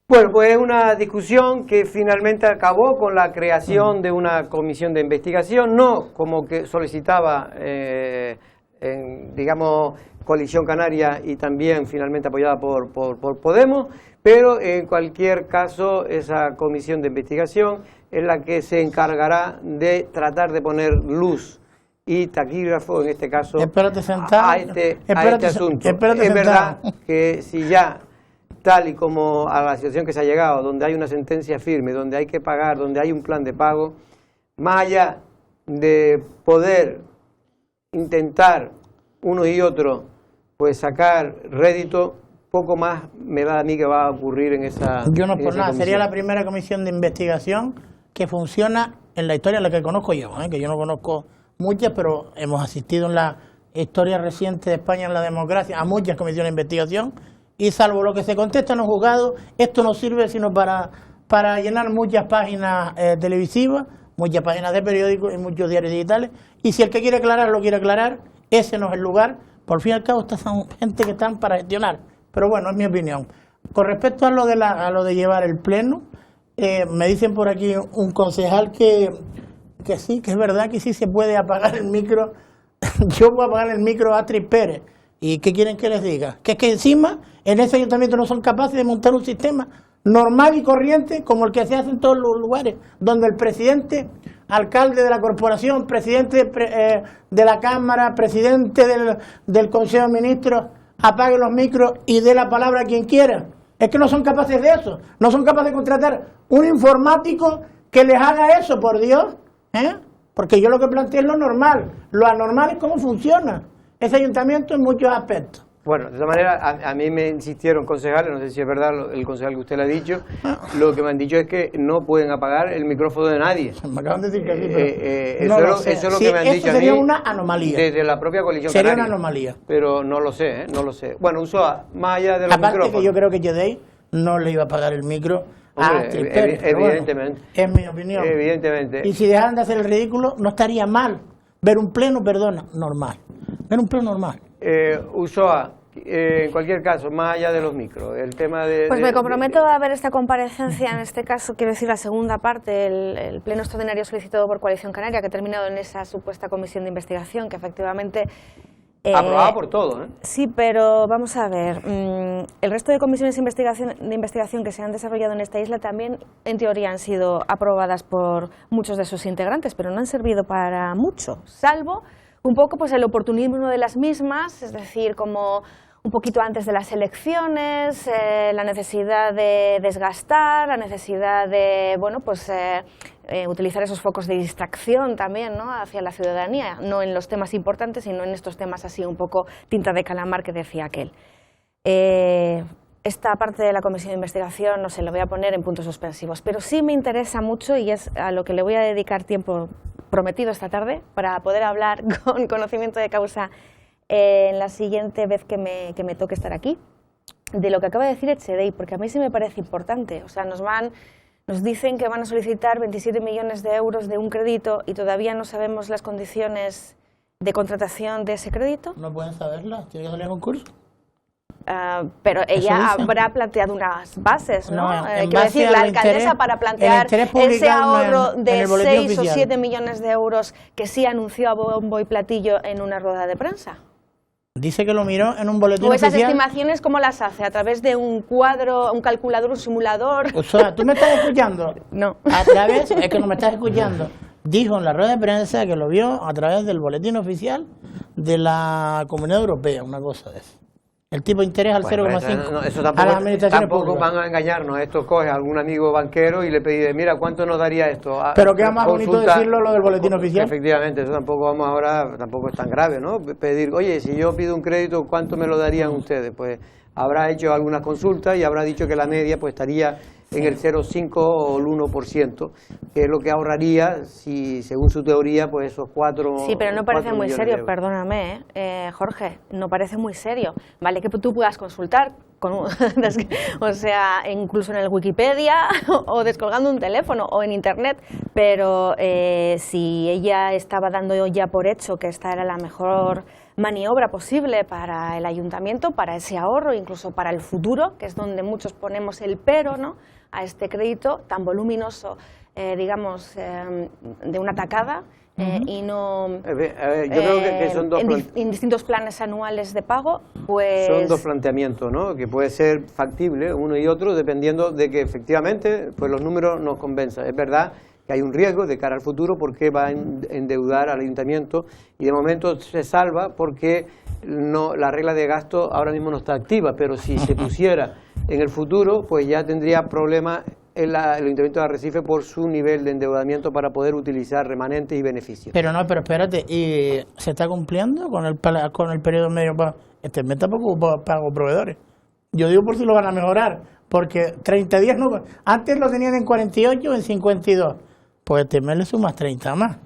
[SPEAKER 1] Bueno, pues es una discusión que finalmente acabó con la creación de una comisión de investigación, no como que solicitaba, digamos, Coalición Canaria y también finalmente apoyada por Podemos, pero en cualquier caso esa comisión de investigación es la que se encargará de tratar de poner luz y taquígrafo, en este caso, a este asunto. Es verdad que si ya, tal y como a la situación que se ha llegado, donde hay una sentencia firme, donde hay que pagar, donde hay un plan de pago, más allá de poder intentar uno y otro pues sacar rédito, poco más me da a mí que va a ocurrir en esa.
[SPEAKER 2] Yo no por nada,
[SPEAKER 1] comisión.
[SPEAKER 2] sería la primera comisión de investigación que funciona en la historia, la que conozco yo, que yo no conozco muchas, pero hemos asistido en la historia reciente de España en la democracia a muchas comisiones de investigación, y salvo lo que se contesta en los juzgados, esto no sirve sino para llenar muchas páginas televisivas, muchas páginas de periódicos y muchos diarios digitales, y si el que quiere aclarar lo quiere aclarar, ese no es el lugar. Por fin y al cabo, estas son gente que están para gestionar, pero bueno, es mi opinión. Con respecto a lo de llevar el pleno, me dicen por aquí un concejal que sí, que es verdad que sí se puede apagar el micro. Yo voy a apagar el micro a Astrid Pérez. ¿Y qué quieren que les diga? Que es que encima en ese ayuntamiento no son capaces de montar un sistema normal y corriente como el que se hace en todos los lugares, donde el presidente, alcalde de la corporación, presidente de la Cámara, presidente del Consejo de Ministros, apague los micros y dé la palabra a quien quiera. Es que no son capaces de eso, no son capaces de contratar un informático que les haga eso, por Dios, porque yo lo que planteo es lo normal, lo anormal es cómo funciona ese ayuntamiento en muchos aspectos.
[SPEAKER 1] Bueno, de esa manera, a mí me insistieron concejales, no sé si es verdad el concejal que usted le ha dicho, lo que me han dicho es que no pueden apagar el micrófono de nadie.
[SPEAKER 2] Me acaban de decir que sí,
[SPEAKER 1] pero eso es lo que me han dicho a mí.
[SPEAKER 2] Sería una anomalía.
[SPEAKER 1] Desde la propia coalición
[SPEAKER 2] sería
[SPEAKER 1] canaria.
[SPEAKER 2] Una anomalía.
[SPEAKER 1] Pero no lo sé, no lo sé. Bueno, Usoa, más allá de los
[SPEAKER 2] aparte
[SPEAKER 1] micrófonos.
[SPEAKER 2] Que yo creo que Yedey no le iba a apagar el micro.
[SPEAKER 1] Hombre, evidentemente.
[SPEAKER 2] Bueno, es mi opinión.
[SPEAKER 1] Evidentemente.
[SPEAKER 2] Y si dejaran de hacer el ridículo, no estaría mal ver un pleno, normal. Ver un pleno normal.
[SPEAKER 1] Usoa, en cualquier caso, más allá de los micros, el tema de...
[SPEAKER 3] Pues me comprometo a ver esta comparecencia, en este caso, quiero decir, la segunda parte, el pleno extraordinario solicitado por Coalición Canaria, que ha terminado en esa supuesta comisión de investigación, que efectivamente...
[SPEAKER 1] aprobada por todo, ¿eh?
[SPEAKER 3] Sí, pero vamos a ver, el resto de comisiones de investigación que se han desarrollado en esta isla también, en teoría, han sido aprobadas por muchos de sus integrantes, pero no han servido para mucho, salvo un poco pues el oportunismo de las mismas, es decir, como un poquito antes de las elecciones, la necesidad de desgastar, la necesidad de, bueno, pues utilizar esos focos de distracción también, ¿no?, hacia la ciudadanía, no en los temas importantes, sino en estos temas así un poco tinta de calamar que decía aquel. Esta parte de la comisión de investigación no se lo voy a poner en puntos suspensivos, pero sí me interesa mucho y es a lo que le voy a dedicar tiempo prometido esta tarde para poder hablar con conocimiento de causa en la siguiente vez que me toque estar aquí, de lo que acaba de decir Echedey, porque a mí sí me parece importante. O sea, nos dicen que van a solicitar 27 millones de euros de un crédito y todavía no sabemos las condiciones de contratación de ese crédito.
[SPEAKER 2] No pueden saberlas, tiene que salir a concurso.
[SPEAKER 3] Pero ella habrá planteado unas bases, ¿no? Quiero decir, la alcaldesa para plantear ese ahorro de 6 o 7 millones de euros que sí anunció a bombo y platillo en una rueda de prensa.
[SPEAKER 2] Dice que lo miró en un boletín oficial.
[SPEAKER 3] ¿O esas estimaciones cómo las hace? ¿A través de un cuadro, un calculador, un simulador?
[SPEAKER 2] O sea, ¿tú me estás escuchando?
[SPEAKER 3] No.
[SPEAKER 2] A través, es que no me estás escuchando. Dijo en la rueda de prensa que lo vio a través del boletín oficial de la Comunidad Europea, una cosa de eso. El tipo de interés al 0,5.
[SPEAKER 1] Eso tampoco van a engañarnos. Esto coge a algún amigo banquero y le pide, mira, ¿cuánto nos daría esto?
[SPEAKER 2] Pero queda más bonito decirlo lo del boletín oficial.
[SPEAKER 1] Efectivamente, eso tampoco tampoco es tan grave, ¿no? Pedir, oye, si yo pido un crédito, ¿cuánto me lo darían ustedes? Pues habrá hecho algunas consultas y habrá dicho que la media pues estaría en el 0,5 o el 1%, que es lo que ahorraría si, según su teoría, pues esos 4.
[SPEAKER 3] Sí, pero no parece muy serio, perdóname, Jorge, no parece muy serio. Vale que tú puedas consultar, o sea, incluso en el Wikipedia o descolgando un teléfono o en Internet, pero si ella estaba dando ya por hecho que esta era la mejor maniobra posible para el ayuntamiento, para ese ahorro, incluso para el futuro, que es donde muchos ponemos el pero, ¿no?, a este crédito tan voluminoso, digamos, de una tacada, y no
[SPEAKER 1] yo creo que son
[SPEAKER 3] en distintos planes anuales de pago, pues...
[SPEAKER 1] Son dos planteamientos, ¿no?, que puede ser factible uno y otro, dependiendo de que efectivamente pues los números nos convenzan. Es verdad que hay un riesgo de cara al futuro porque va a endeudar al ayuntamiento y de momento se salva porque la regla de gasto ahora mismo no está activa, pero si se pusiera en el futuro, pues ya tendría problemas el ayuntamiento de Arrecife por su nivel de endeudamiento para poder utilizar remanentes y beneficios.
[SPEAKER 2] Pero espérate, ¿y se está cumpliendo con el periodo medio para este mes tampoco pago proveedores? Yo digo por si lo van a mejorar, porque 30 días no... Antes lo tenían en 48 o en 52. Pues este mes le sumas 30 más.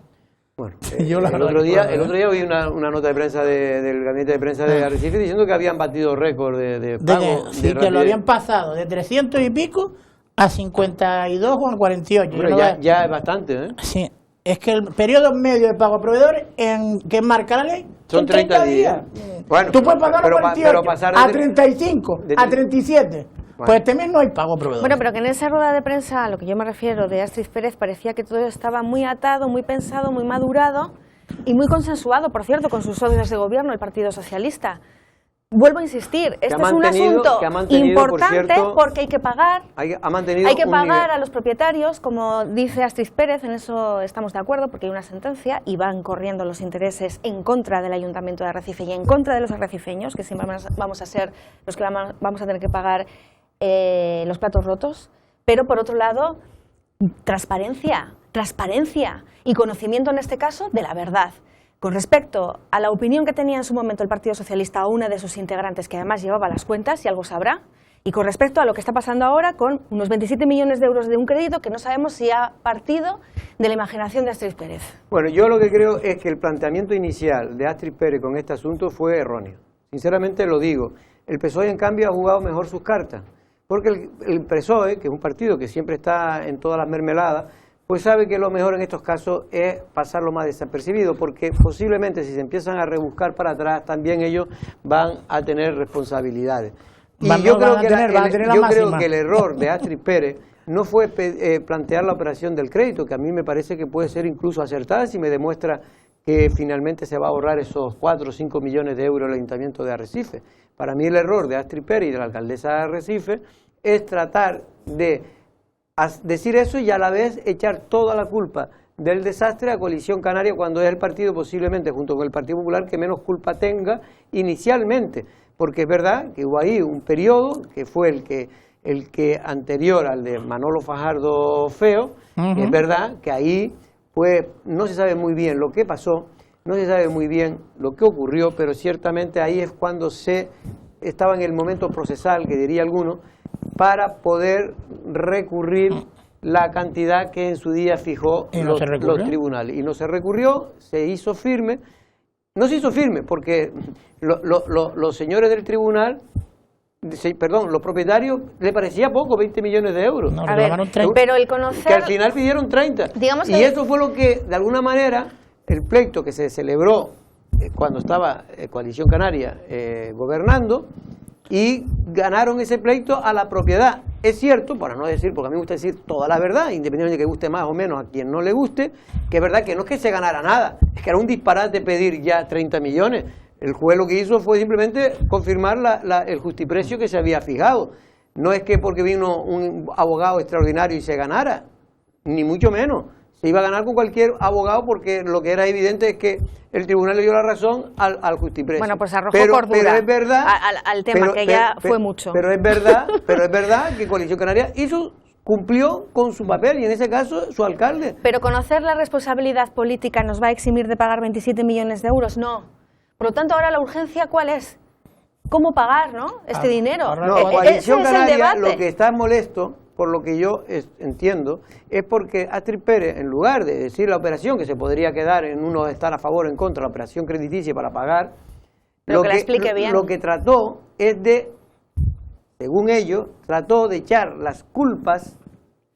[SPEAKER 1] Bueno,
[SPEAKER 2] Yo
[SPEAKER 1] el otro día vi una nota de prensa del gabinete de prensa de Arrecife diciendo que habían batido récord de pago.
[SPEAKER 2] Sí, que lo habían pasado de 300 y pico a 52 o a 48.
[SPEAKER 1] Bueno, ya es bastante, ¿eh?
[SPEAKER 2] Sí, es que el periodo medio de pago a proveedores que marca la ley
[SPEAKER 1] son 30 días.
[SPEAKER 2] Bueno, tú puedes pagar a 48, a 35, a 37. Pues este mes no hay pago a proveedores.
[SPEAKER 3] Bueno, pero que en esa rueda de prensa, a lo que yo me refiero, de Astrid Pérez, parecía que todo estaba muy atado, muy pensado, muy madurado y muy consensuado, por cierto, con sus socios de gobierno, el Partido Socialista. Vuelvo a insistir, este es un asunto importante porque hay que pagar, a los propietarios, como dice Astrid Pérez, en eso estamos de acuerdo porque hay una sentencia y van corriendo los intereses en contra del Ayuntamiento de Arrecife y en contra de los arrecifeños, que siempre vamos a ser los que vamos a tener que pagar los platos rotos, pero por otro lado, transparencia y conocimiento en este caso de la verdad. Con respecto a la opinión que tenía en su momento el Partido Socialista a una de sus integrantes, que además llevaba las cuentas, si algo sabrá, y con respecto a lo que está pasando ahora con unos 27 millones de euros de un crédito que no sabemos si ha partido de la imaginación de Astrid Pérez.
[SPEAKER 1] Bueno, yo lo que creo es que el planteamiento inicial de Astrid Pérez con este asunto fue erróneo. Sinceramente lo digo. El PSOE, en cambio, ha jugado mejor sus cartas. Porque el PSOE, que es un partido que siempre está en todas las mermeladas, pues sabe que lo mejor en estos casos es pasarlo más desapercibido, porque posiblemente si se empiezan a rebuscar para atrás, también ellos van a tener responsabilidades. Y yo creo que el error de Astrid Pérez no fue plantear la operación del crédito, que a mí me parece que puede ser incluso acertada si me demuestra que finalmente se va a ahorrar esos 4 o 5 millones de euros el Ayuntamiento de Arrecife. Para mí el error de Astrid Pérez y de la alcaldesa de Arrecife es tratar de decir eso y a la vez echar toda la culpa del desastre a Coalición Canaria, cuando es el partido posiblemente junto con el Partido Popular que menos culpa tenga inicialmente, porque es verdad que hubo ahí un periodo que fue el que anterior al de Manolo Fajardo Feo, es verdad que ahí pues no se sabe muy bien lo que pasó, no se sabe muy bien lo que ocurrió, pero ciertamente ahí es cuando se estaba en el momento procesal, que diría alguno, para poder recurrir la cantidad que en su día fijó los tribunales. Y no se recurrió, se hizo firme. No se hizo firme porque los señores del tribunal, los propietarios, le parecía poco, 20 millones de euros.
[SPEAKER 3] No, pero el conocer...
[SPEAKER 1] Que al final pidieron 30. Y eso fue lo que, de alguna manera, el pleito que se celebró cuando estaba Coalición Canaria gobernando, y ganaron ese pleito a la propiedad. Es cierto, para no decir, porque a mí me gusta decir toda la verdad, independientemente de que guste más o menos a quien no le guste, que es verdad que no es que se ganara nada, es que era un disparate pedir ya 30 millones. El juez lo que hizo fue simplemente confirmar el justiprecio que se había fijado. No es que porque vino un abogado extraordinario y se ganara, ni mucho menos. Se iba a ganar con cualquier abogado porque lo que era evidente es que el tribunal le dio la razón al justiprecio.
[SPEAKER 3] Bueno, pues arrojó cordura,
[SPEAKER 1] pero es verdad,
[SPEAKER 3] al tema, que ya fue mucho.
[SPEAKER 1] Pero es verdad que Coalición Canaria cumplió con su papel y en ese caso su alcalde.
[SPEAKER 3] Pero conocer la responsabilidad política nos va a eximir de pagar 27 millones de euros, no. Por lo tanto, ahora la urgencia, ¿cuál es? ¿Cómo pagar, este dinero?
[SPEAKER 1] No, Coalición Canaria, lo que está molesto, por lo que yo entiendo, es porque Astrid Pérez, en lugar de decir la operación, que se podría quedar en uno de estar a favor o en contra, la operación crediticia para pagar,
[SPEAKER 3] lo que
[SPEAKER 1] trató es de, según ellos, trató de echar las culpas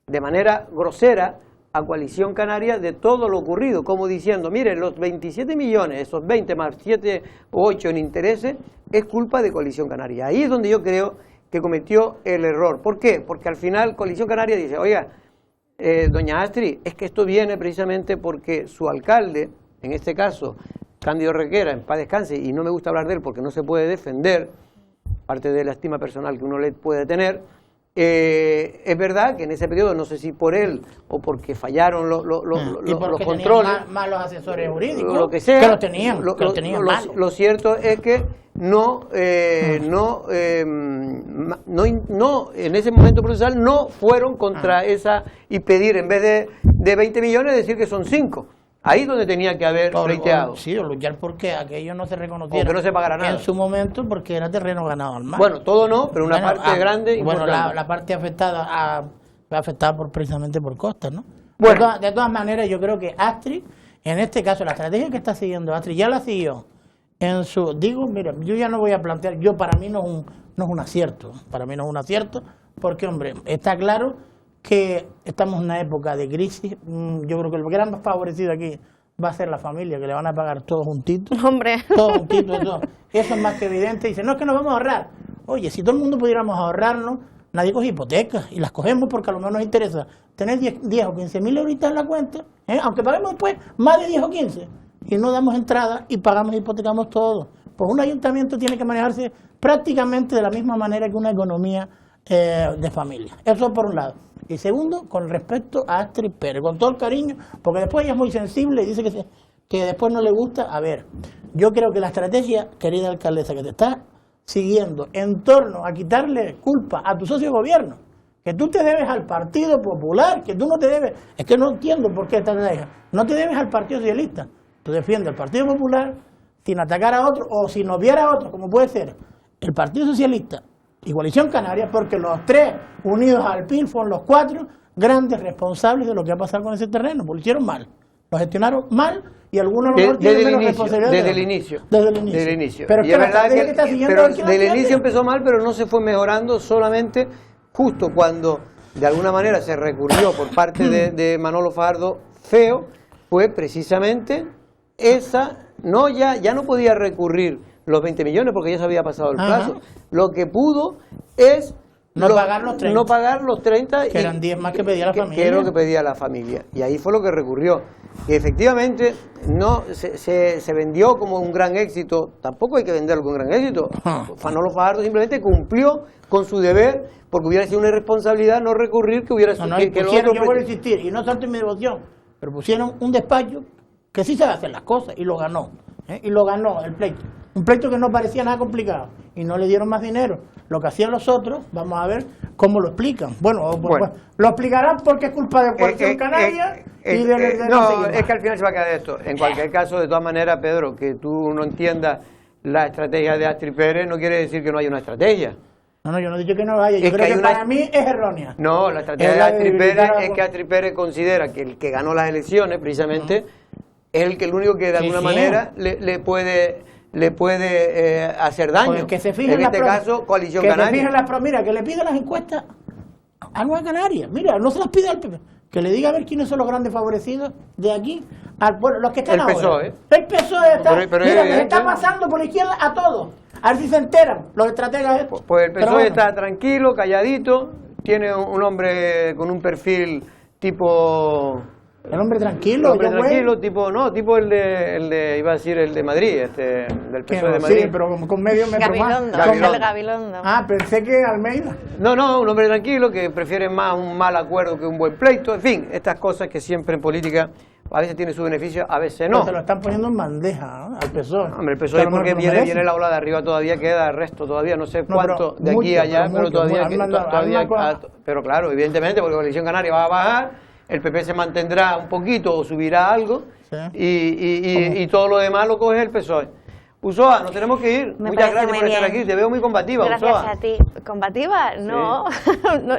[SPEAKER 1] de manera grosera a Coalición Canaria de todo lo ocurrido, como diciendo, miren, los 27 millones, esos 20 más 7 o 8 en intereses, es culpa de Coalición Canaria. Ahí es donde yo creo que cometió el error. ¿Por qué? Porque al final Coalición Canaria dice, oiga, doña Astrid, es que esto viene precisamente porque su alcalde, en este caso, Cándido Requera, en paz descanse, y no me gusta hablar de él porque no se puede defender, parte de la estima personal que uno le puede tener, es verdad que en ese periodo, no sé si por él o porque fallaron los controles,
[SPEAKER 2] más los asesores jurídicos,
[SPEAKER 1] lo que sea,
[SPEAKER 2] que lo tenían mal.
[SPEAKER 1] Lo cierto es que no en ese momento procesal no fueron contra esa y pedir, en vez de 20 millones, decir que son 5. Ahí es donde tenía que haber pleiteado.
[SPEAKER 2] Sí, o luchar porque aquello no se reconociera.
[SPEAKER 1] O que no se pagara nada.
[SPEAKER 2] En su momento, porque era terreno ganado al mar.
[SPEAKER 1] Bueno, todo no, pero una parte grande.
[SPEAKER 2] Bueno, la parte afectada fue afectada precisamente por costas, ¿no?
[SPEAKER 1] Bueno.
[SPEAKER 2] De todas maneras, yo creo que Astrid, en este caso, la estrategia que está siguiendo Astrid, ya la siguió en su... Digo, mira, yo ya no voy a plantear, para mí no es un acierto, porque, hombre, está claro que estamos en una época de crisis. Yo creo que el gran favorecido aquí va a ser la familia, que le van a pagar todos juntitos.
[SPEAKER 3] Hombre.
[SPEAKER 2] Todos juntitos, eso es más que evidente. Dice, no, es que nos vamos a ahorrar. Oye, si todo el mundo pudiéramos ahorrarnos, nadie coge hipotecas y las cogemos porque a lo mejor nos interesa tener 10 o 15 mil euritos en la cuenta, aunque paguemos después más de 10 o 15, y no damos entrada y pagamos y hipotecamos todo. Pues un ayuntamiento tiene que manejarse prácticamente de la misma manera que una economía de familia. Eso por un lado. Y segundo, con respecto a Astrid Pérez, con todo el cariño, porque después ella es muy sensible y dice que después no le gusta. A ver, yo creo que la estrategia, querida alcaldesa, que te está siguiendo en torno a quitarle culpa a tu socio de gobierno, que tú te debes al Partido Popular, que tú no te debes, es que no entiendo por qué esta estrategia, no te debes al Partido Socialista, tú defiendes al Partido Popular sin atacar a otro o sin obviar a otro, como puede ser el Partido Socialista y Coalición Canaria, porque los tres unidos al PIN fueron los 4 grandes responsables de lo que ha pasado con ese terreno, porque lo hicieron mal, lo gestionaron mal y algunos a lo mejor tienen menos responsabilidad.
[SPEAKER 1] Desde el inicio.
[SPEAKER 2] Pero
[SPEAKER 1] y es verdad que
[SPEAKER 2] está
[SPEAKER 1] pero desde el inicio empezó mal, pero no se fue mejorando, solamente justo cuando de alguna manera se recurrió por parte de Manolo Fajardo Feo, fue precisamente esa, ya no podía recurrir los 20 millones porque ya se había pasado el plazo. Lo que pudo es
[SPEAKER 2] no pagar los 30.
[SPEAKER 1] Que
[SPEAKER 2] eran 10 más que pedía la familia.
[SPEAKER 1] Que era lo que pedía la familia. Y ahí fue lo que recurrió. Y efectivamente no se vendió como un gran éxito. Tampoco hay que venderlo como un gran éxito. Manolo Fajardo simplemente cumplió con su deber, porque hubiera sido una irresponsabilidad no recurrir, que hubiera sido...
[SPEAKER 2] Yo voy a insistir, y no tanto en mi devoción, pero pusieron un despacho que sí sabe hacer las cosas, y lo ganó. Y lo ganó el pleito. Un pleito que no parecía nada complicado, y no le dieron más dinero. Lo que hacían los otros, vamos a ver cómo lo explican. Bueno. Lo explicarán porque es culpa de Coalición Canaria y de
[SPEAKER 1] no, es que al final se va a quedar esto. En cualquier caso, de todas maneras, Pedro, que tú no entiendas la estrategia de Astrid Pérez no quiere decir que no haya una estrategia.
[SPEAKER 2] No, yo no he dicho que no lo haya. Yo creo que para mí es errónea.
[SPEAKER 1] No, la estrategia de Astrid Pérez es que Astrid Pérez considera que el que ganó las elecciones, precisamente, es el único que de alguna manera le puede hacer daño.
[SPEAKER 2] Pues que se fijen
[SPEAKER 1] en este caso, Coalición Canaria.
[SPEAKER 2] Mira, que le pida las encuestas a Nueva Canaria. Mira, no se las pide al PP. Que le diga a ver quiénes son los grandes favorecidos de aquí al pueblo, los que están
[SPEAKER 1] el PSOE.
[SPEAKER 2] Ahora. El PSOE está, mira, les está pasando por la izquierda a todos. A ver si se enteran los estrategas estos.
[SPEAKER 1] Pues el PSOE está tranquilo, calladito, tiene un hombre con un perfil tipo...
[SPEAKER 2] El hombre tranquilo,
[SPEAKER 1] tipo el de iba a decir el de Madrid, del PSOE de Madrid.
[SPEAKER 2] Sí, pero con medio metro más.
[SPEAKER 3] Gabilondo.
[SPEAKER 2] Ah, pensé que Almeida.
[SPEAKER 1] No, un hombre tranquilo que prefiere más un mal acuerdo que un buen pleito. En fin, estas cosas que siempre en política a veces tiene su beneficio, a veces no.
[SPEAKER 2] Pero te lo están poniendo en bandeja, ¿no? Al PSOE.
[SPEAKER 1] Hombre, el PSOE porque viene la ola de arriba, todavía queda resto, todavía no sé cuánto de aquí a allá, pero todavía... Pero claro, evidentemente, porque Coalición Canaria va a bajar, el PP se mantendrá un poquito o subirá algo, y todo lo demás lo coge el PSOE. Usoa, nos tenemos que ir. Muchas gracias por estar aquí. Te veo muy combativa,
[SPEAKER 3] Gracias
[SPEAKER 1] Usoa.
[SPEAKER 3] a ti. ¿Combativa? No.
[SPEAKER 1] Sí.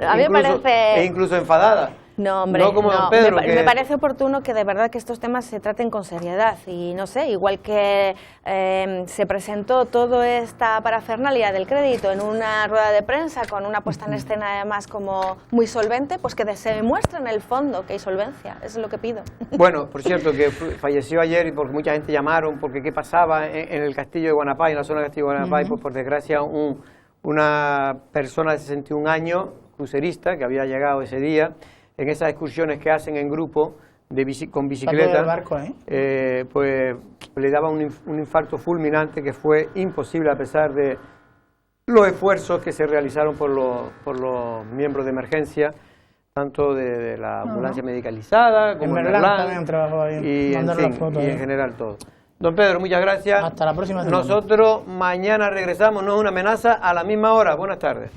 [SPEAKER 3] A mí me parece...
[SPEAKER 1] E incluso enfadada.
[SPEAKER 3] No, hombre,
[SPEAKER 1] no como don Pedro,
[SPEAKER 3] me parece oportuno que de verdad que estos temas se traten con seriedad y no sé, igual que se presentó toda esta parafernalia del crédito en una rueda de prensa con una puesta en escena además como muy solvente, pues que se demuestre en el fondo que hay solvencia, eso es lo que pido.
[SPEAKER 1] Bueno, por cierto, que falleció ayer y porque mucha gente llamaron porque qué pasaba en el castillo de Guanapay, en la zona del castillo de Guanapay, pues por desgracia una persona de 61 años, crucerista, que había llegado ese día, en esas excursiones que hacen en grupo con bicicleta,
[SPEAKER 2] barco,
[SPEAKER 1] pues le daba un infarto fulminante que fue imposible a pesar de los esfuerzos que se realizaron por los miembros de emergencia, tanto de la ambulancia medicalizada como en
[SPEAKER 2] también trabajó ahí,
[SPEAKER 1] y en general todo. Don Pedro, muchas gracias.
[SPEAKER 2] Hasta la próxima semana.
[SPEAKER 1] Nosotros mañana regresamos, no es una amenaza, a la misma hora. Buenas tardes.